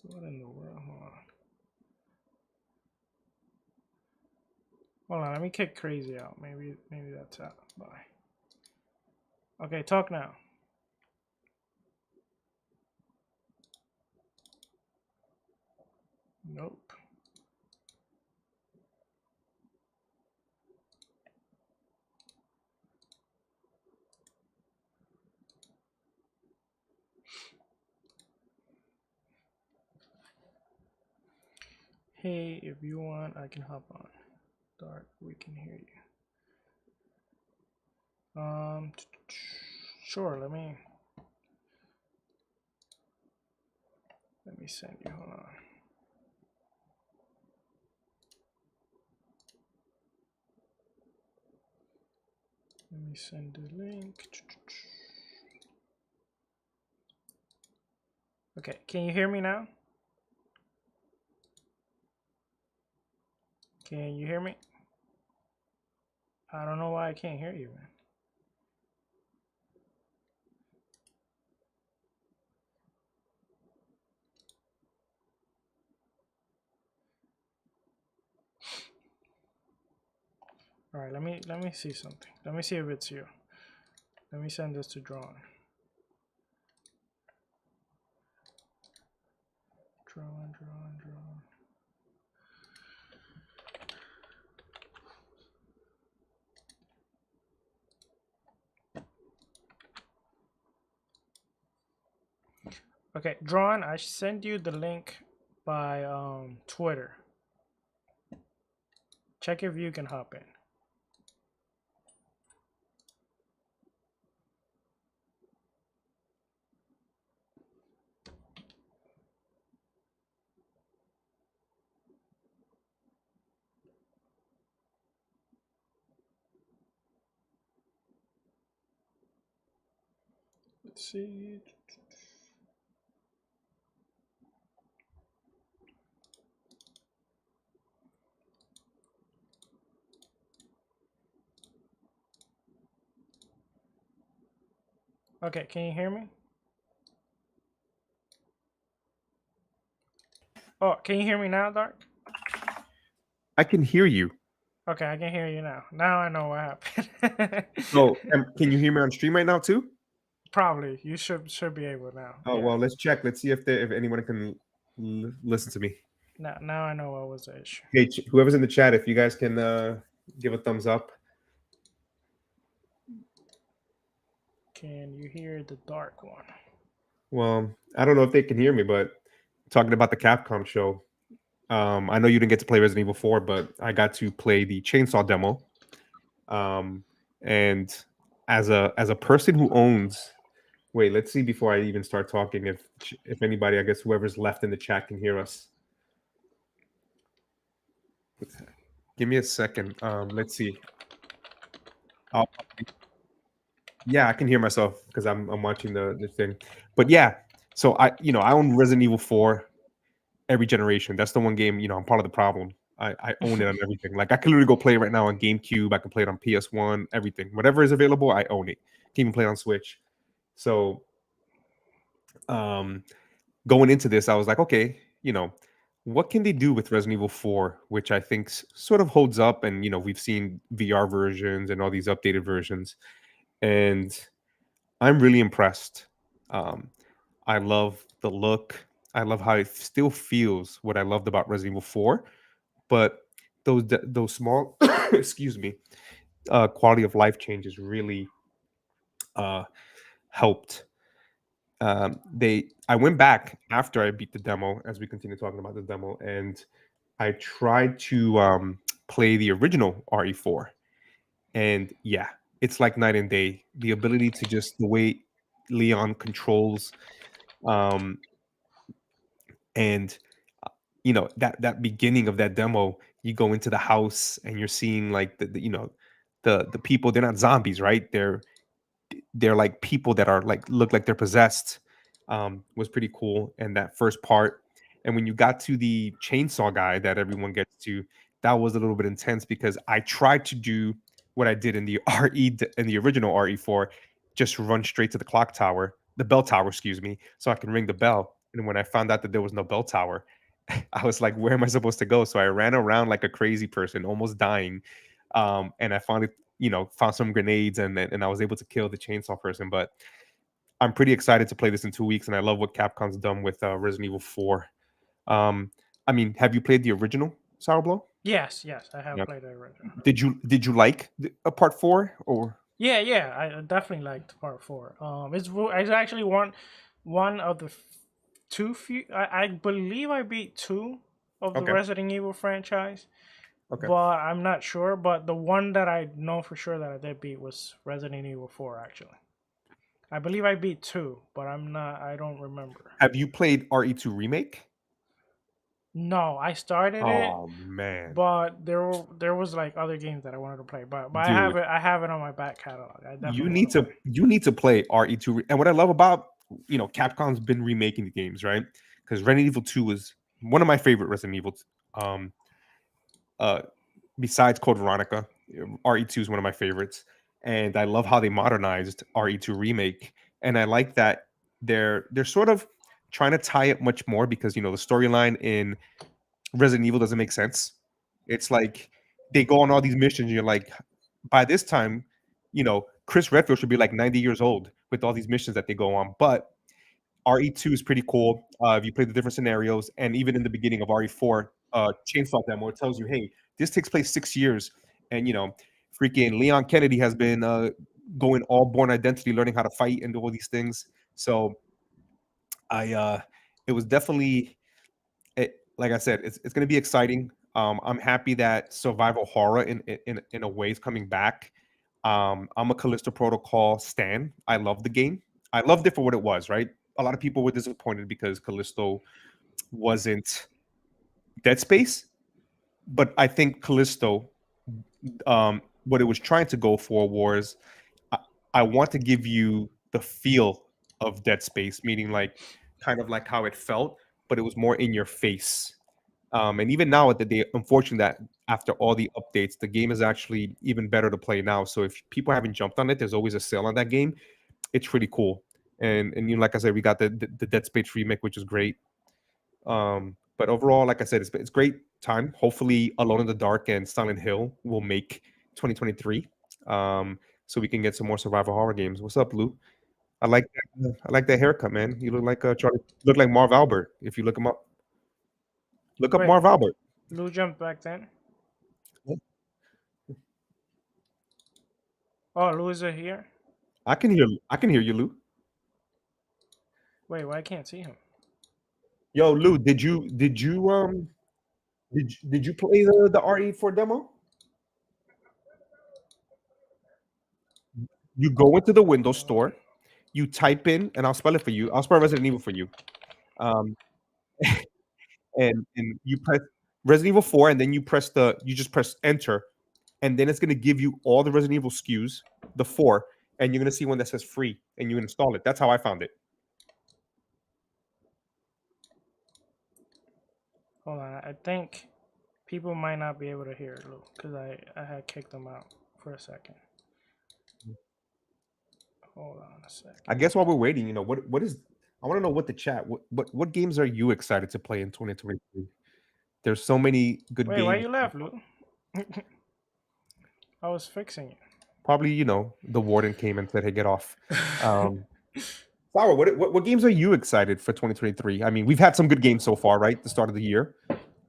B: What in the world? Hold on, let me kick crazy out. Maybe that's out. Bye. Okay, talk now. Nope. Hey, if you want, I can hop on. Dark, we can hear you. Sure. Let me send you. Hold on. Let me send the link. Okay, can you hear me now? Can you hear me? I don't know why I can't hear you, man. All right, let me see something. Let me see if it's you. Let me send this to Drawn. Drawn. Okay, Drawn, I sent you the link by Twitter. Check if you can hop in. Let's see. Okay, can you hear me? Oh, can you hear me now, Dark?
D: I can hear you.
B: Okay, I can hear you now. Now I know what happened.
D: So, can you hear me on stream right now too?
B: Probably. You should be able now.
D: Oh,
B: Yeah.
D: well, let's check. Let's see if anyone can listen to me.
B: Now I know what was the issue.
D: Hey, whoever's in the chat, if you guys can give a thumbs up.
B: Can you hear the Dark one?
D: Well, I don't know if they can hear me, but talking about the Capcom show, I know you didn't get to play Resident Evil 4, but I got to play the Chainsaw demo. And as a person who owns, wait, let's see before I even start talking if anybody, I guess whoever's left in the chat can hear us. Give me a second. Let's see. Yeah, I can hear myself because I'm watching the thing. But yeah, so I own Resident Evil 4 every generation. That's the one game, I'm part of the problem. I own it on everything. Like I can literally go play it right now on GameCube. I can play it on PS1, everything. Whatever is available, I own it. Can even play it on Switch. So going into this, I was like, okay, what can they do with Resident Evil 4, which I think sort of holds up, and we've seen VR versions and all these updated versions, and I'm really impressed. I love the look. I love how it still feels what I loved about Resident Evil 4, but those small, excuse me, quality of life changes really helped. I went back after I beat the demo, as we continue talking about the demo, and I tried to play the original RE4, and yeah, it's like night and day. The ability to just the way Leon controls, and that beginning of that demo, you go into the house and you're seeing like the people. They're not zombies, right? They're like people that are like look like they're possessed. Was pretty cool. And that first part, and when you got to the chainsaw guy that everyone gets to, that was a little bit intense because I tried to do what I did in the in the original RE4, just run straight to the clock tower, the bell tower, excuse me, so I can ring the bell. And when I found out that there was no bell tower, I was like, where am I supposed to go? So I ran around like a crazy person, almost dying. And I finally, found some grenades and I was able to kill the chainsaw person. But I'm pretty excited to play this in 2 weeks, and I love what Capcom's done with Resident Evil 4. Um, I mean, have you played the original Sourblow?
B: Yes, I have
D: Yeah.
B: played the original.
D: Did you like part 4 or?
B: Yeah, I definitely liked part 4. It's actually one of the two few. I believe I beat 2 of the
D: Okay.
B: Resident Evil franchise,
D: Okay.
B: but I'm not sure. But the one that I know for sure that I did beat was Resident Evil 4. Actually, I believe I beat 2, but I don't remember.
D: Have you played RE2 Remake?
B: No, I started it,
D: Oh man,
B: but there was like other games that I wanted to play. But I
D: dude,
B: have it on my back catalog. I
D: you
B: definitely
D: need
B: want to
D: to
B: play.
D: you need to play RE2. And what I love about Capcom's been remaking the games, right? Because Resident Evil 2 is one of my favorite Resident Evils. Um, uh, besides Code Veronica, RE2 is one of my favorites, and I love how they modernized RE2 Remake. And I like that they're sort of trying to tie it much more because the storyline in Resident Evil doesn't make sense. It's like they go on all these missions, and you're like, by this time, Chris Redfield should be like 90 years old with all these missions that they go on. But RE2 is pretty cool. If you play the different scenarios, and even in the beginning of RE4 chainsaw demo, it tells you, hey, this takes place 6 years, and freaking Leon Kennedy has been going all Born Identity, learning how to fight and do all these things. So it was definitely like I said, it's going to be exciting. I'm happy that survival horror in a way is coming back. I'm a Callisto Protocol stan. I love the game. I loved it for what it was, right? A lot of people were disappointed because Callisto wasn't Dead Space, but I think Callisto, what it was trying to go for was, I, I want to give you the feel of Dead Space, meaning like kind of like how it felt, but it was more in your face. And even now at the day, unfortunately, that after all the updates, the game is actually even better to play now. So if people haven't jumped on it, there's always a sale on that game. It's pretty cool. And like I said, we got the Dead Space remake, which is great. But overall, like I said, it's great time. Hopefully, Alone in the Dark and Silent Hill will make 2023, so we can get some more survival horror games. What's up, Lou? I like that haircut, man. You look like Charlie. Look like Marv Albert. If you look him up, look up
B: Wait,
D: Marv Albert.
B: Lou jumped back then. Oh, Lou is here.
D: I can hear you, Lou.
B: Wait, why I can't see him?
D: Yo, Lou, did you play the RE4 demo? You go into the Windows Store, you type in, and I'll spell it for you. I'll spell Resident Evil for you. Um, and you press Resident Evil 4, and then you just press enter, and then it's gonna give you all the Resident Evil SKUs, the 4, and you're gonna see one that says free, and you install it. That's how I found it.
B: Hold on, I think people might not be able to hear Lou because I had kicked them out for a second. Hold on a second.
D: I guess while we're waiting, what is I want to know what the chat what games are you excited to play in 2023? There's so many good
B: Wait,
D: games.
B: why you left, Lou? I was fixing it.
D: Probably, the warden came and said, "Hey, get off." Flower, what games are you excited for 2023? I mean, we've had some good games so far, right? The start of the year.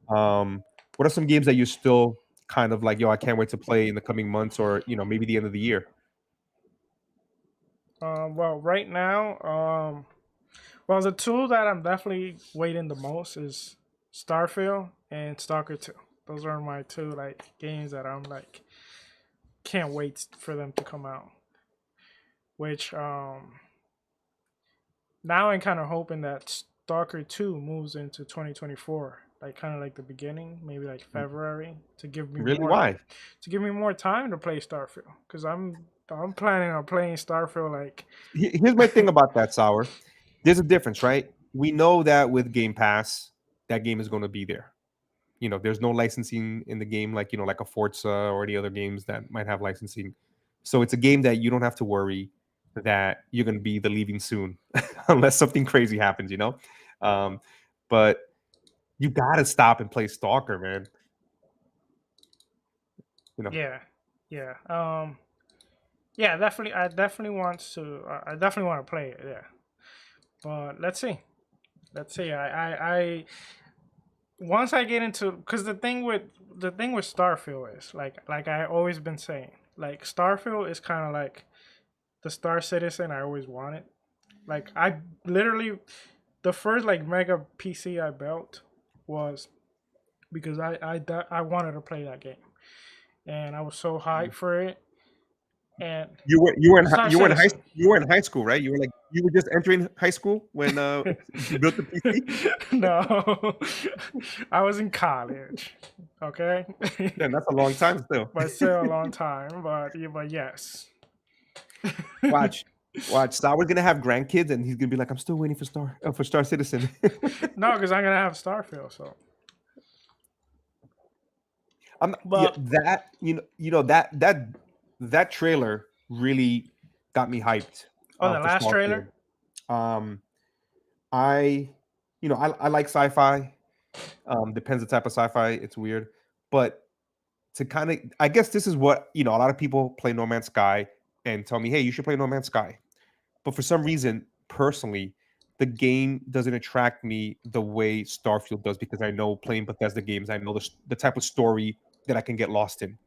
D: What are some games that you're still kind of like, yo, I can't wait to play in the coming months, or maybe the end of the year?
B: Well, right now, well, the two that I'm definitely waiting the most is Starfield and Stalker 2. Those are my two games that I'm can't wait for them to come out. Which now I'm kind of hoping that Stalker 2 moves into 2024, kind of like the beginning, maybe February, to give me
D: Really?
B: more,
D: Why?
B: to give me more time to play Starfield, because I'm planning on playing Starfield
D: Here's my thing about that, Sour. There's a difference, right? We know that with Game Pass, that game is going to be there. There's no licensing in the game like a Forza or any other games that might have licensing. So it's a game that you don't have to worry. that you're going to be the leaving soon, unless something crazy happens, you know. Um, but you got to stop and play Stalker, man. You know,
B: Yeah, yeah, yeah. Definitely, I definitely want to. I definitely want to play it. Yeah, but let's see. Let's see. I once I get into, because the thing with Starfield is like I always been saying, like Starfield is kind of like the Star Citizen I always wanted. Like I literally, the first like mega PC I built was because I wanted to play that game, and I was so hyped for it. And Star Citizen.
D: you were in high school, right? You were just entering high school when you built the PC.
B: No, I was in college. Okay,
D: Then that's a long time still.
B: but still a long time. But yes.
D: Watch, watch. Sour's gonna have grandkids, and he's gonna be like, "I'm still waiting for Star Citizen."
B: No, because I'm gonna have Starfield. So,
D: Yeah,
B: but
D: that that trailer really got me hyped
B: oh, the
D: for
B: last
D: Starfield.
B: trailer.
D: Um, I, I like sci-fi. Depends the type of sci-fi. It's weird, but to kind of, I guess this is what a lot of people play No Man's Sky and tell me, hey, you should play No Man's Sky. But for some reason, personally, the game doesn't attract me the way Starfield does because I know playing Bethesda games, I know the type of story that I can get lost in.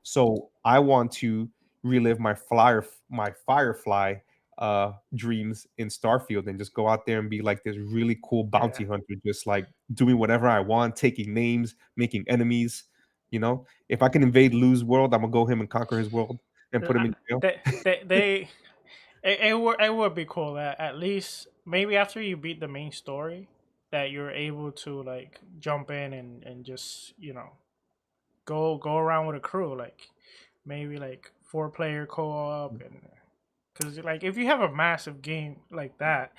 D: So I want to relive my Firefly dreams in Starfield and just go out there and be like this really cool
B: Yeah.
D: bounty hunter, just like doing whatever I want, taking names, making enemies. If I can invade Lou's world, I'm gonna go him and conquer his world and put him in jail.
B: They it would be cool that at least maybe after you beat the main story that you're able to like jump in and just go around with a crew, like maybe like 4-player co-op. And because like if you have a massive game like that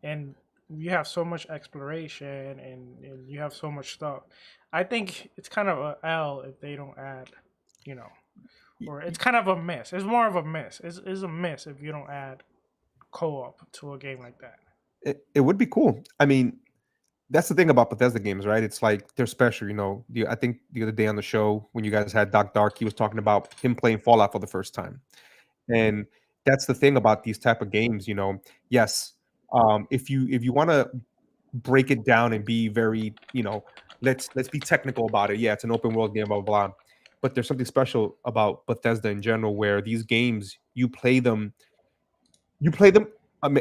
B: and you have so much exploration and you have so much stuff, I think it's kind of a L if they don't add, you know or it's kind of a miss. It's more of a miss. It's a miss if you don't add co-op to a game like that.
D: It would be cool. I mean, that's the thing about Bethesda games, right? It's like they're special. I think the other day on the show when you guys had Doc Dark, he was talking about him playing Fallout for the first time, and that's the thing about these type of games. Yes, if you want to break it down and be very, let's be technical about it. Yeah, it's an open world game, blah blah blah. But there's something special about Bethesda in general, where these games you play them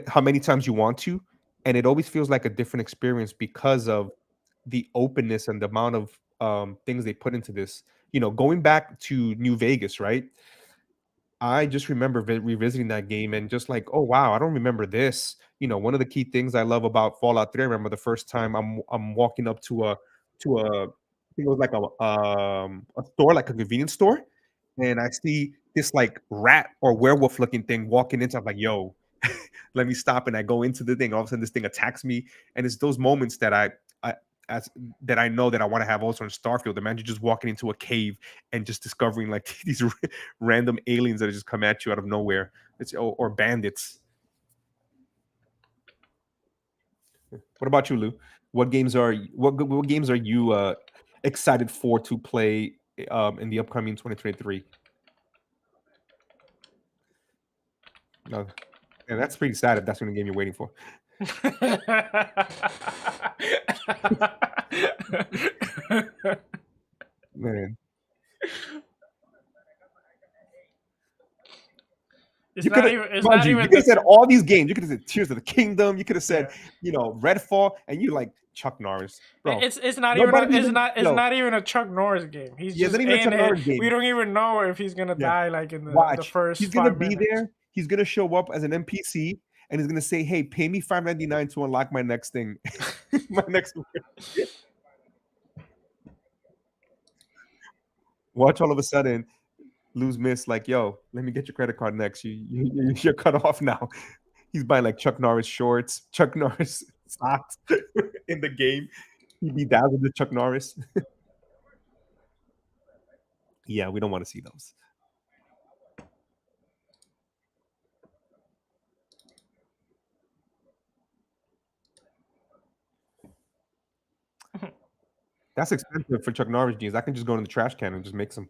D: how many times you want to, and it always feels like a different experience because of the openness and the amount of things they put into this. Going back to New Vegas, right? I just remember revisiting that game and just like, oh wow, I don't remember this. One of the key things I love about Fallout 3, I remember the first time I'm walking up to a I think it was like a store, like a convenience store, and I see this like rat or werewolf looking thing walking into. I'm like, yo, let me stop, and I go into the thing. All of a sudden, this thing attacks me, and it's those moments that I as that I know that I want to have also in Starfield. Imagine just walking into a cave and just discovering like these random aliens that just come at you out of nowhere. Or bandits. What about you, Lou? What games are you excited for to play in the upcoming 2023? No, and that's pretty sad if that's the only game you're waiting for. Man,
B: It's
D: you could
B: not
D: have,
B: even. It's
D: mind
B: not
D: you, you
B: even
D: could have said
B: the.
D: all these games. You could have said Tears of the Kingdom. You could have said,
B: Yeah.
D: Redfall, and you like Chuck Norris, bro.
B: It's not even
D: Nobody even
B: it's not even a Chuck Norris game. He's
D: Yeah, it's
B: just
D: not even a
B: in
D: Chuck
B: it.
D: Norris
B: We
D: game.
B: don't even know if he's gonna
D: Yeah,
B: die like in the
D: watch.
B: first
D: He's gonna
B: 5
D: be
B: minutes.
D: there. He's gonna show up as an NPC, and he's gonna say, "Hey, pay me $5.99 to unlock my next thing, my next." Watch all of a sudden lose miss like, yo, let me get your credit card next. You're cut off now. He's buying like Chuck Norris shorts, Chuck Norris socks in the game. He bedazzled with Chuck Norris. Yeah, we don't want to see those. That's expensive for Chuck Norris jeans. I can just go in the trash can and just make some.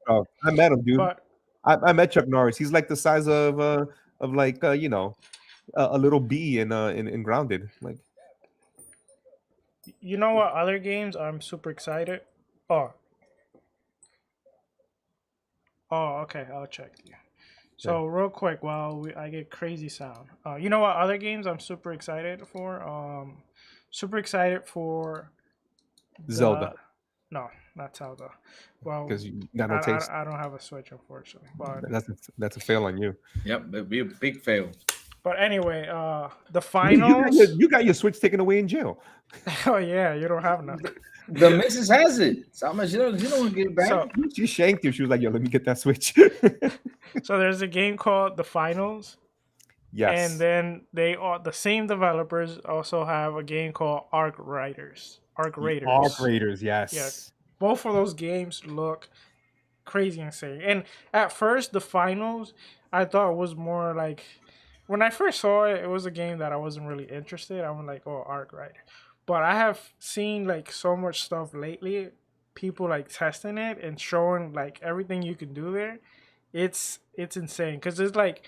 D: Oh, I met him, dude.
B: But
D: I met Chuck Norris. He's like the size of like a little bee in Grounded. Like
B: you know what other games I'm super excited? Oh, okay, I'll check you. So real quick, while I get crazy sound, you know what other games I'm super excited for? Super excited for
D: Zelda,
B: no, not Zelda. Well,
D: because you got no taste.
B: I don't have a Switch, unfortunately. But
D: That's a fail on you.
A: Yep, it'd be a big fail.
B: anyway, the
D: You
B: finals.
D: you got your Switch taken away in jail.
B: Oh yeah, you don't have none.
A: The missus has it. So how much you don't want to get it back?
B: So,
D: She shanked you. She was like, "Yo, let me get that Switch."
B: so there's a game called The Finals.
D: Yes.
B: And then they are the same developers also have a game called Arc Raiders.
D: Arc Raiders, yes.
B: Yeah. Both of those games look crazy insane. And at first, The Finals, I thought was more like when I first saw it, it was a game that I wasn't really interested. I'm like, oh, Arc Rider. But I have seen like so much stuff lately, people like testing it and showing like everything you can do there. It's insane because it's like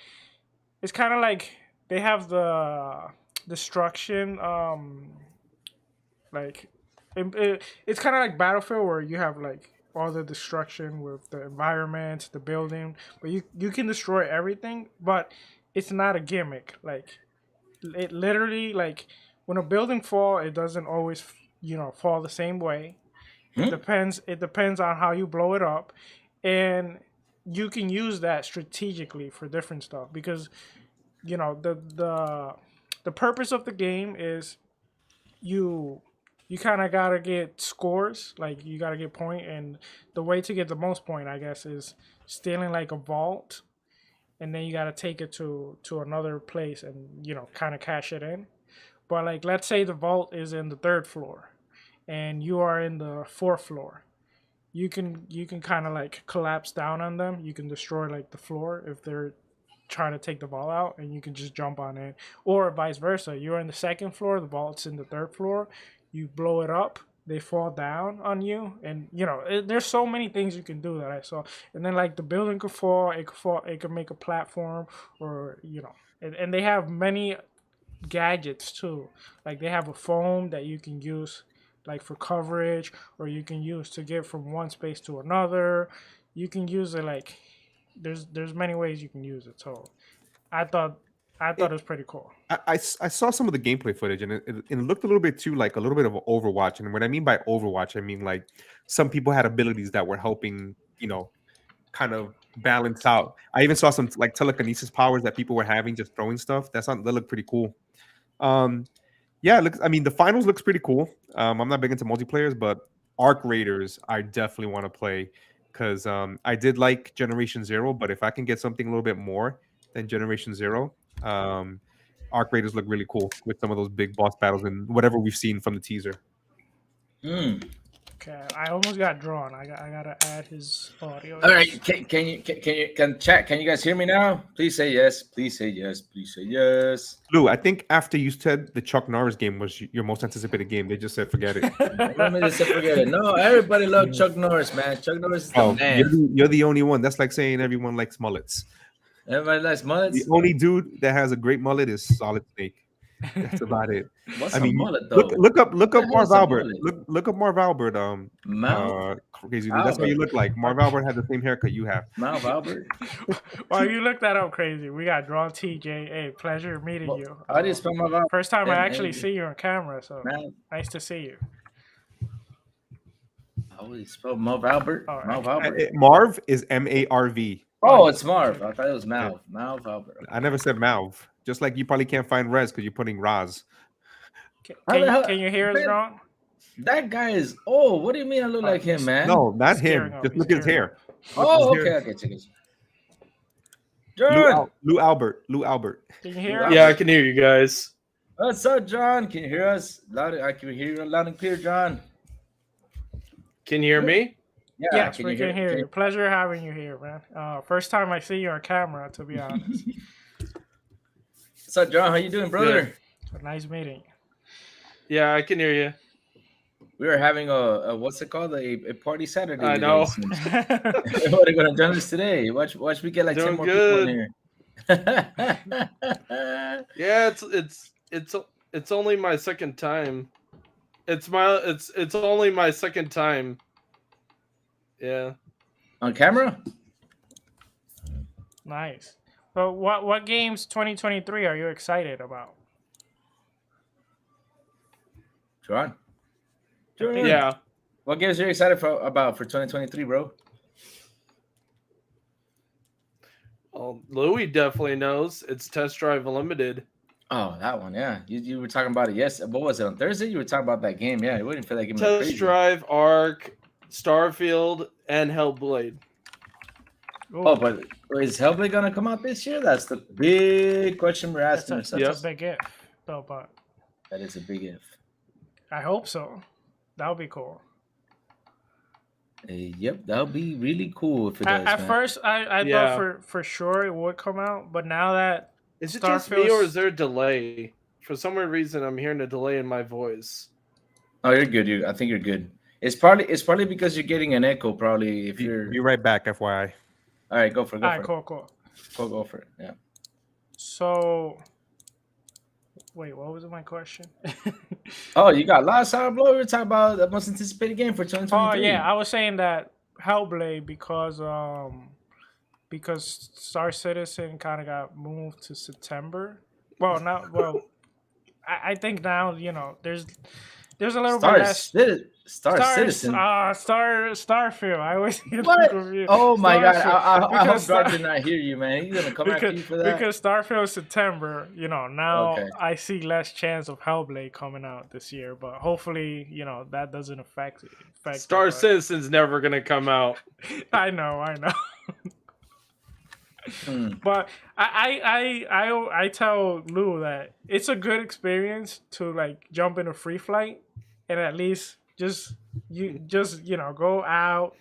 B: it's kind of like they have the destruction like it's kind of like Battlefield where you have like all the destruction with the environment, the building, but you can destroy everything, but it's not a gimmick. Like it literally like when a building fall, it doesn't always fall the same way. It depends on how you blow it up, and you can use that strategically for different stuff because the purpose of the game is you kind of gotta get scores, like you gotta get point, and the way to get the most point, I guess, is stealing like a vault, and then you gotta take it to another place and kind of cash it in. But like let's say the vault is in the 3rd floor and you are in the 4th floor, you can kind of like collapse down on them. You can destroy like the floor if they're trying to take the vault out, and you can just jump on it, or vice versa. You're in the 2nd floor, the vault's in the 3rd floor, you blow it up, they fall down on you, and there's so many things you can do that I saw. And then like the building could fall, it could make a platform, or and they have many gadgets too. Like they have a foam that you can use like for coverage, or you can use to get from one space to another. You can use it like there's many ways you can use it. So I thought it was pretty cool.
D: I saw some of the gameplay footage, and it looked a little bit too like a little bit of Overwatch. And what I mean by Overwatch, I mean like some people had abilities that were helping, kind of balance out. I even saw some like telekinesis powers that people were having just throwing stuff. That looked pretty cool. Yeah, I mean the finals looks pretty cool. I'm not big into multiplayers, but Arc Raiders I definitely want to play because I did like Generation Zero, but if I can get something a little bit more than Generation Zero, Arc Raiders look really cool with some of those big boss battles and whatever we've seen from the teaser.
B: Okay, I almost got drawn. I gotta add his audio.
A: All right, can you guys hear me now? Please say yes. Please say yes. Please say yes.
D: Lou, I think after you said the Chuck Norris game was your most anticipated game, they just said forget it.
A: Let me just say forget it. No, everybody loves Chuck Norris, man. Chuck Norris is the man.
D: You're the only one. That's like saying everyone likes mullets.
A: Everybody likes mullets.
D: The only dude that has a great mullet is Solid Snake. That's about it.
A: What's a mullet though?
D: Look up Marv Albert. Look up Marv Albert. Crazy dude. That's what you look like. Marv Albert had the same haircut you have.
A: Marv Albert.
B: Well, you look that up, crazy. We got drawn TJ. Hey, pleasure meeting you.
A: How do you spell Marv Albert?
B: First time I actually see you on camera, so nice to see you.
A: How do you spell Marv Albert?
B: Right.
A: Marv Albert.
D: Marv is M-A-R-V.
A: Oh, it's Marv. I thought it was Malv. Malv Albert.
D: I never said Malv. Just like you probably can't find Rez because you're putting Raz.
B: Can you hear us, Ron?
A: That guy is. Oh, what do you mean I look like him, man?
D: No, not him. Just look at his hair.
A: Oh, okay. Check it. John.
D: Lou Albert.
B: Can you hear us?
E: Yeah, I can hear you guys.
A: What's up, John? Can you hear us? I can hear you loud and clear, John.
E: Can you hear me?
B: Yeah, yes, we can hear you. Pleasure having you here, man. First time I see you on camera, to be honest.
A: What's up, John? How you doing, brother?
B: So nice meeting
E: Yeah, I can hear you.
A: We were having a what's it called? A party Saturday.
E: I
A: today,
E: know.
A: it seems. What are you gonna join us today? Watch me get like 10
E: Doing
A: more
E: good.
A: people in here.
E: Yeah, it's only my second time. It's only my second time. Yeah.
A: On camera?
B: Nice. So what games 2023 are you excited about?
A: John.
E: Yeah.
A: What games are you excited about for 2023, bro?
E: Well, Louis definitely knows. It's Test Drive Limited.
A: Oh, that one, yeah. You were talking about it. Yes. What was it on Thursday? You were talking about that game. Yeah, you wouldn't feel like game like
E: Test
A: crazy.
E: Drive, Arc, Starfield, and Hellblade.
A: Oh, but is Hellblade gonna come out this year? That's the big question we're asking
B: That's
A: ourselves.
B: a big if, though, but
A: That is a big if.
B: I hope so. That would be cool.
A: Yep, that would be really cool if it does.
B: At
A: man.
B: first, I
E: Yeah.
B: thought for sure it would come out, but now that
E: Is it just me, or
B: Starfield's-
E: is there a delay? For some weird reason, I'm hearing a delay in my voice.
A: Oh, you're good. I think you're good. It's probably because you're getting an echo. Probably if you're.
D: Be right back, FYI.
A: All right, go for it.
B: all right, cool.
A: Go for it. Yeah.
B: So, wait, what was my question?
A: Oh, you got lost Sourblow. We were talking about the most anticipated game for 2023.
B: Oh yeah, I was saying that Hellblade because Star Citizen kind of got moved to September. I think now there's a little bit less.
A: Citizen.
B: Starfield. I always get
A: What?
B: confused.
A: Oh my god! I hope
B: Because
A: God did not hear you, man. He's gonna come after you for that.
B: Because Starfield September, now
A: Okay.
B: I see less chance of Hellblade coming out this year. But hopefully, that doesn't affect
E: Star
B: it, but-
E: Citizen's never gonna come out.
B: I know. But I tell Lou that it's a good experience to like jump in a free flight and at least just go out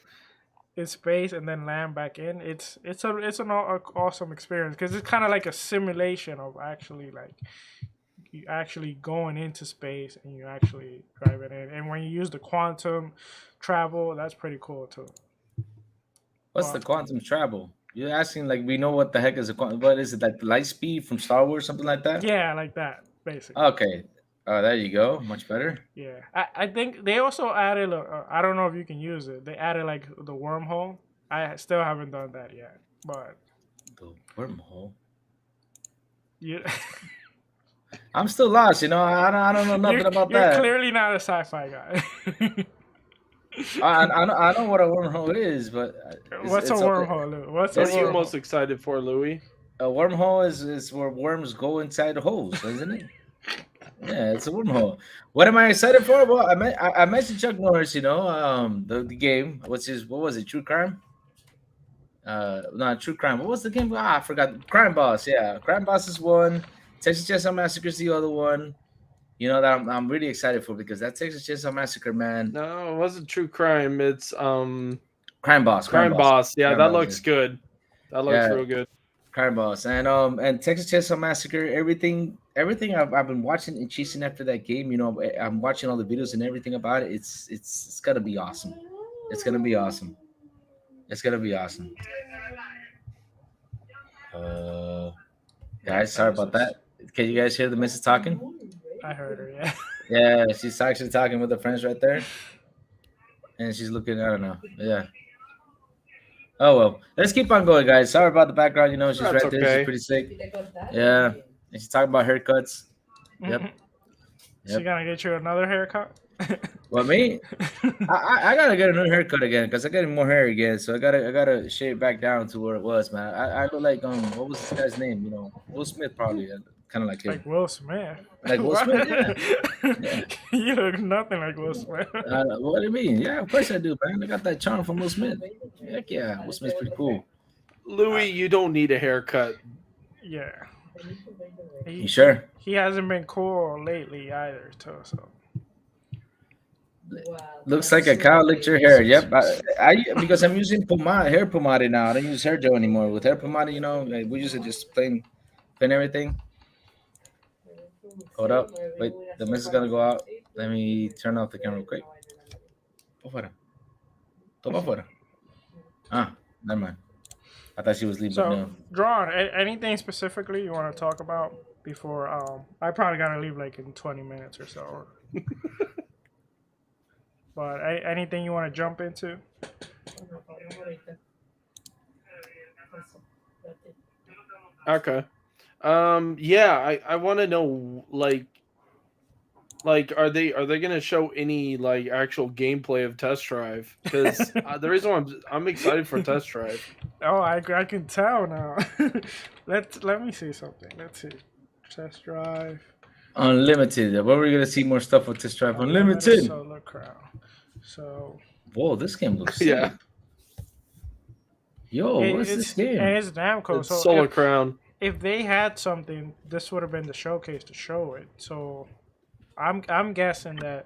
B: in space and then land back in. It's an awesome experience because it's kind of like a simulation of actually like you actually going into space and you actually driving in. And when you use the quantum travel, that's pretty cool too.
A: What's the quantum travel? You're asking like we know what the heck is a quantum? What is it, like the light speed from Star Wars, something like that?
B: Yeah, like that basically.
A: Okay. Oh, there you go. Much better.
B: Yeah, I think they also added. I don't know if you can use it. They added like the wormhole. I still haven't done that yet, but
A: The wormhole.
B: you.
A: I'm still lost. I don't know nothing about
B: You're
A: that.
B: clearly not a sci-fi guy.
A: I know what a wormhole is, but
B: What's a wormhole, Lou? What's a
E: What are you
B: wormhole?
E: most excited for, Louis?
A: A wormhole is where worms go inside holes, isn't it? Yeah, it's a wormhole. What am I excited for? Well, I mentioned Chuck Norris. The game. What was it? True Crime? Not True Crime. What was the game? I forgot. Crime Boss. Yeah, Crime Boss is one. Texas Chainsaw Massacre is the other one. That I'm really excited for because that Texas Chainsaw Massacre, man.
E: No, it wasn't True Crime. It's
A: Crime Boss.
E: Crime Boss. Yeah,
A: Crime
E: that
A: Boss,
E: looks good. That looks real good.
A: Crime Boss and Texas Chainsaw Massacre. Everything I've been watching and chasing after that game. I'm watching all the videos and everything about it. It's gonna be awesome. It's gonna be awesome. Guys, sorry about that. Can you guys hear the missus talking?
B: I heard her. Yeah.
A: Yeah, she's actually talking with her friends right there, and she's looking. I don't know. Yeah. Oh well, let's keep on going, guys. Sorry about the background. She's
E: That's
A: right there.
E: okay.
A: She's pretty sick. Yeah, and she's talking about haircuts. Yep.
B: She gonna get you another haircut?
A: Well, me, I gotta get a new haircut again because I got more hair again. So I gotta shave it back down to where it was, man. I look like what was this guy's name? Will Smith probably, kind of like him.
B: Like Will Smith.
A: Like Will Smith, yeah.
B: You look nothing like Will Smith.
A: What do you mean? Yeah, of course I do, man. I got that charm from Will Smith. Heck yeah, Will Smith's pretty cool.
E: Louis, you don't need a haircut.
B: Yeah.
A: You sure?
B: He hasn't been cool lately either, too. So.
A: Looks like a cow licked your hair. Yep. I because I'm using hair pomade now. I don't use hair gel anymore. With hair pomade, like we use it just plain everything. Hold up. Wait, the message is gonna go out. Let me turn off the camera real quick. Go afuera. Toma afuera. Ah, never mind. I thought she was leaving, but
B: So,
A: no.
B: Drawn, anything specifically you want to talk about before? I probably gotta leave like in 20 minutes or so. But anything you want to jump into?
E: Okay. Yeah, I want to know like are they gonna show any like actual gameplay of Test Drive? Because the reason why I'm excited for Test Drive.
B: Oh, I can tell now. Let me see something. Let's see. Test Drive.
A: Unlimited. What were we gonna see more stuff with Test Drive? Unlimited.
B: Solar Crown. So.
A: Whoa, this game looks sick.
E: Yeah.
A: Yo, what's this game?
B: And it's Namco.
E: It's
B: So
E: Solar Crown.
B: if they had something, this would have been the showcase to show it. So I'm guessing that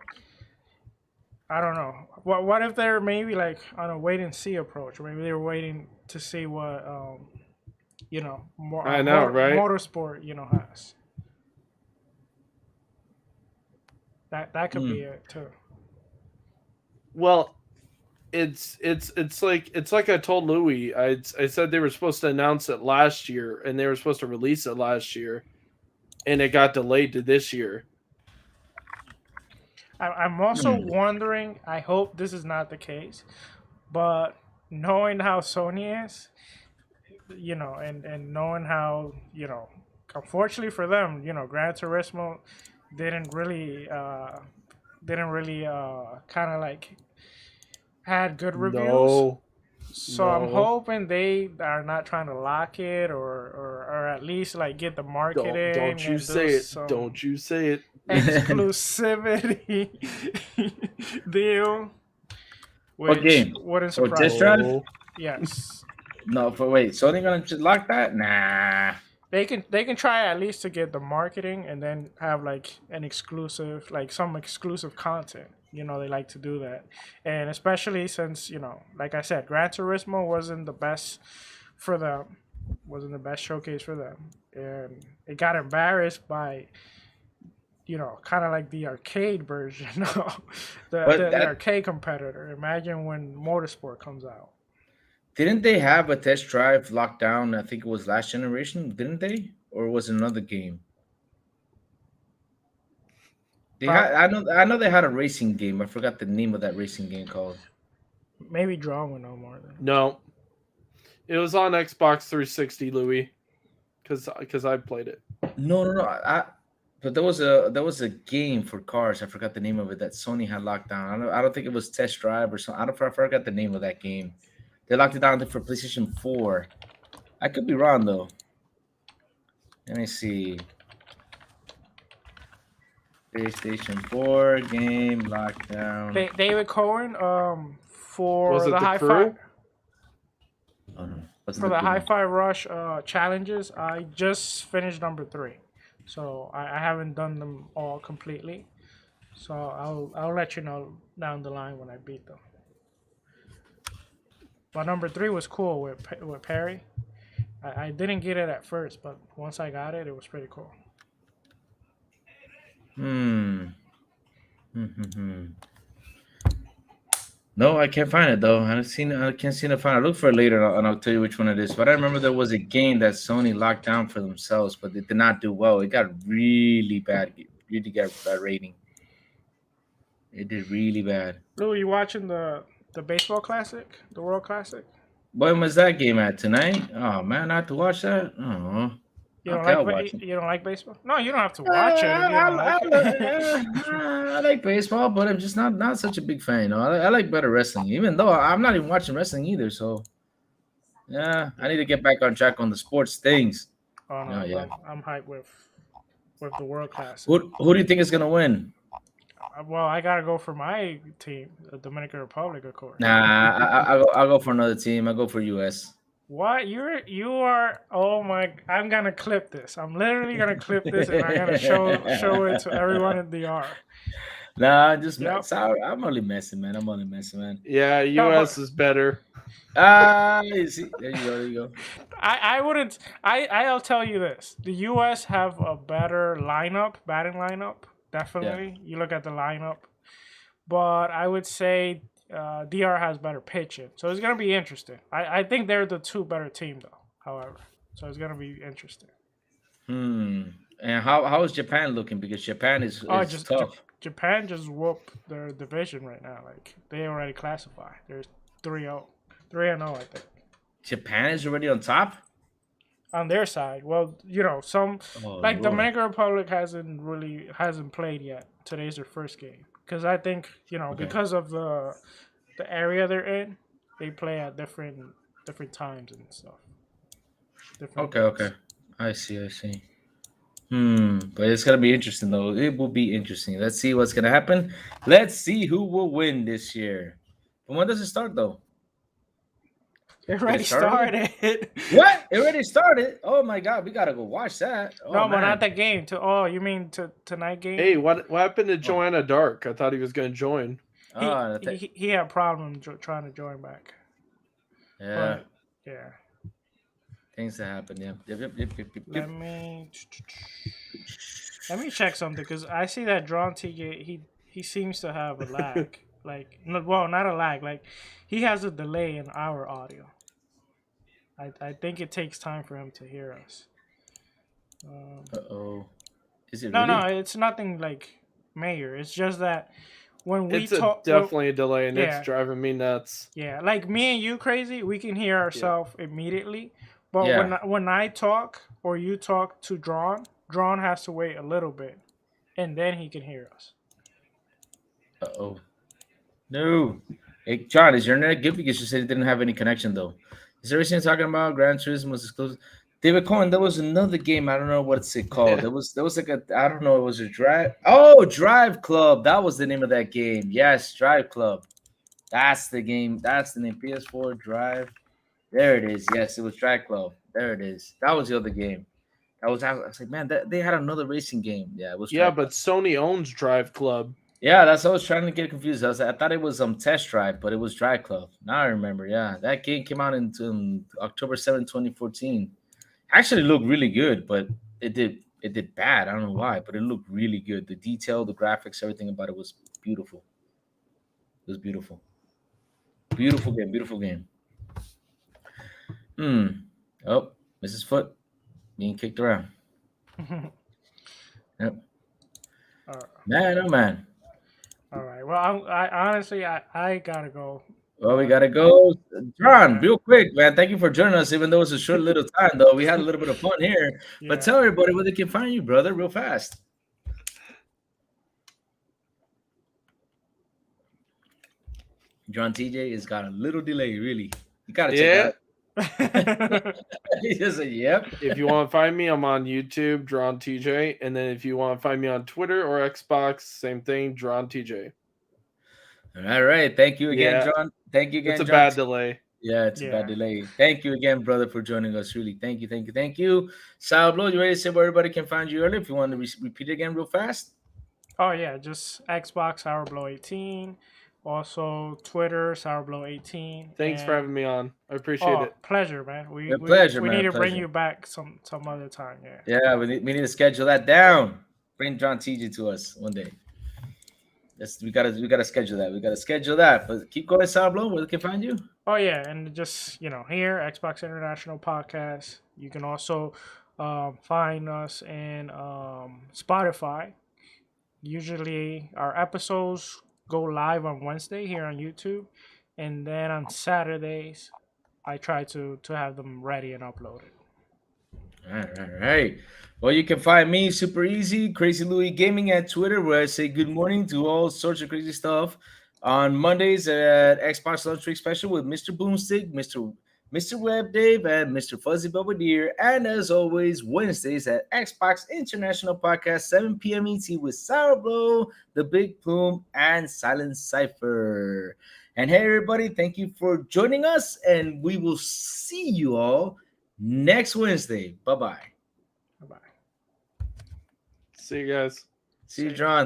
B: I don't know. What if they're maybe like on a wait and see approach? Maybe they're waiting to see what
E: I know, right?
B: Motorsport has. That could be it too.
E: Well, it's like I told Louis. I said they were supposed to announce it last year, and they were supposed to release it last year, and it got delayed to this year.
B: I'm also wondering, I hope this is not the case, but knowing how Sony is, and knowing how, unfortunately for them, Gran Turismo didn't really kind of like had good reviews.
E: No.
B: So I'm hoping they are not trying to lock it or at least like get the marketing.
E: Don't you say it. Don't you say it.
B: Exclusivity deal.
A: What game?
B: Wouldn't
A: Or
B: surprise
A: Test
B: me.
A: Drive?
B: Yes.
A: No, but wait, Sony gonna just lock that? Nah.
B: They can try at least to get the marketing and then have like an exclusive, like some exclusive content. They like to do that. And especially since, like I said, Gran Turismo wasn't the best for them. Wasn't the best showcase for them. And it got embarrassed by, kind of like the arcade version, the arcade competitor. Imagine when Motorsport comes out.
A: Didn't they have a Test Drive locked down? I think it was last generation, didn't they? Or was it another game? I know they had a racing game. I forgot the name of that racing game called.
B: Maybe Drawn would know more than.
E: No. It was on Xbox 360, Louis. Because I played it.
A: No. But there was a game for cars. I forgot the name of it that Sony had locked down. I don't think it was Test Drive or something. I forgot the name of that game. They locked it down for PlayStation 4. I could be wrong though. Let me see. PlayStation 4 game lockdown.
B: David Cohen, for
E: Was it
B: the
E: the
B: Hi-Fi
E: crew?
A: Oh, no.
B: for the Hi-Fi Rush challenges, I just finished number 3, so I haven't done them all completely. So I'll let you know down the line when I beat them. But number 3 was cool with Perry. I didn't get it at first, but once I got it, it was pretty cool.
A: No, I can't find it though. I can't seem to find it. I'll look for it later, and I'll tell you which one it is. But I remember there was a game that Sony locked down for themselves, but it did not do well. It got really bad rating. It did really bad.
B: Lou, you watching the baseball classic, the World Classic?
A: When was that game at tonight? Oh man, I have to watch that. Oh.
B: You don't like baseball? No, you don't have to watch it. If you don't like it.
A: I like baseball, but I'm just not such a big fan. I like better wrestling, even though I'm not even watching wrestling either. So, yeah, I need to get back on track on the sports things.
B: Oh no, yeah. I'm hyped with the World Classic.
A: Who do you think is gonna win?
B: Well, I gotta go for my team, the Dominican Republic, of course.
A: Nah, I'll go for another team. I'll go for US.
B: What you are? Oh my! I'm gonna clip this. I'm literally gonna clip this, and I'm gonna show it to everyone in DR.
A: Nah, just
B: Yep.
A: sorry. I'm only messing, man. I'm only messing, man.
E: Yeah,
B: No, but-
E: US is better.
A: You see, there you go. There you go.
B: I wouldn't. I'll tell you this: the U.S. have a better batting lineup. Definitely, you look at the lineup, but I would say DR has better pitching, so it's gonna be interesting. I think they're the two better team though. However, so it's gonna be interesting.
A: And how is Japan looking? Because Japan is tough.
B: Japan just whooped their division right now. Like they already classify. They're 3-0, 3-0, I think.
A: Japan is already on top.
B: On their side, well, some
A: Lord.
B: Dominican Republic hasn't played yet. Today's their first game because I think because of the area they're in, they play at different times and stuff.
A: Okay. I see. But it's gonna be interesting though. It will be interesting. Let's see what's gonna happen. Let's see who will win this year. But when does it start though?
B: It already started.
A: What? It already started? Oh my god, we gotta go watch that. Oh,
B: no, but
A: man.
B: not the game. You mean tonight game?
E: Hey, what happened to Joanna Dark? I thought he was going to join.
B: He had problems trying to join back.
A: Yeah.
B: But, yeah.
A: Things that happen. Yeah. Yep.
B: Let me check something because I see that Drawn TJ he seems to have a lag. Not a lag. Like he has a delay in our audio. I think it takes time for him to hear us.
A: Is it?
B: No,
A: really?
B: it's nothing like major. It's just that when we
E: It's
B: talk,
E: definitely a delay, and
B: yeah.
E: it's driving me nuts.
B: Yeah, like me and you, crazy. We can hear ourselves immediately, but when I talk or you talk to Drawn has to wait a little bit, and then he can hear us.
A: No. Hey, John, is your internet good? Because you said it didn't have any connection though. Is everything talking about Gran Turismo was exclusive? David Cohen, there was another game. I don't know what's it called. There was like I don't know. It was a Drive. Oh, Drive Club. That was the name of that game. Yes, Drive Club. That's the game. That's the name. PS4 Drive. There it is. Yes, it was Drive Club. There it is. That was the other game. I was like, man, they had another racing game. Yeah, it was.
E: Yeah, but Sony owns Drive Club.
A: Yeah, that's what I was trying to get confused. I thought it was Test Drive, but it was Drive Club. Now I remember. Yeah, that game came out in October 7, 2014. Actually looked really good, but it did bad. I don't know why, but it looked really good. The detail, the graphics, everything about it was beautiful. It was beautiful. Beautiful game. Oh, Mrs. Foot being kicked around. Yep. Man, oh man.
B: All right. Well, I honestly gotta go.
A: Well, we gotta go. John, real quick, man. Thank you for joining us, even though it's a short little time, though. We had a little bit of fun here.
B: Yeah.
A: But tell everybody where they can find you, brother, real fast. John TJ has got a little delay, really. You gotta check that. He just said, "Yep."
E: If you want to find me, I'm on YouTube, Drawn TJ, and then if you want to find me on Twitter or Xbox, same thing, Drawn TJ.
A: All right. Thank you again,
E: Yeah.
A: John. Thank you again.
E: It's a
A: John.
E: bad delay.
A: Yeah, it's a bad delay. Thank you again, brother, for joining us. Really, thank you. Sourblow, you ready to say where everybody can find you earlier? If you want to repeat it again real fast.
B: Oh yeah, just Xbox Sourblow 18. Also Twitter Sourblow 18.
E: Thanks for having me on. I appreciate it.
B: Pleasure, man. We
A: pleasure,
B: we
A: man.
B: need to bring
A: Pleasure.
B: you back some other time. Yeah.
A: Yeah, we need to schedule that down. Bring John TJ to us one day. We gotta schedule that. We gotta schedule that. But keep going, Sourblow. Where they can find you?
B: Oh yeah, and just here, Xbox International Podcast. You can also find us in Spotify. Usually our episodes go live on Wednesday here on YouTube, and then on Saturdays I try to have them ready and uploaded.
A: All right. Well, you can find me super easy, Crazy Louis Gaming at Twitter, where I say good morning to all sorts of crazy stuff. On Mondays at Xbox Lunch Week Special with Mr. Boomstick, Mr. Web Dave, and Mr. Fuzzy Belvedere. And as always, Wednesdays at Xbox International Podcast, 7 p.m. ET with Sourblow, The Big Plume, and Silent Cypher. And hey, everybody, thank you for joining us, and we will see you all next Wednesday. Bye-bye.
B: Bye-bye.
E: See you guys.
A: See you, John.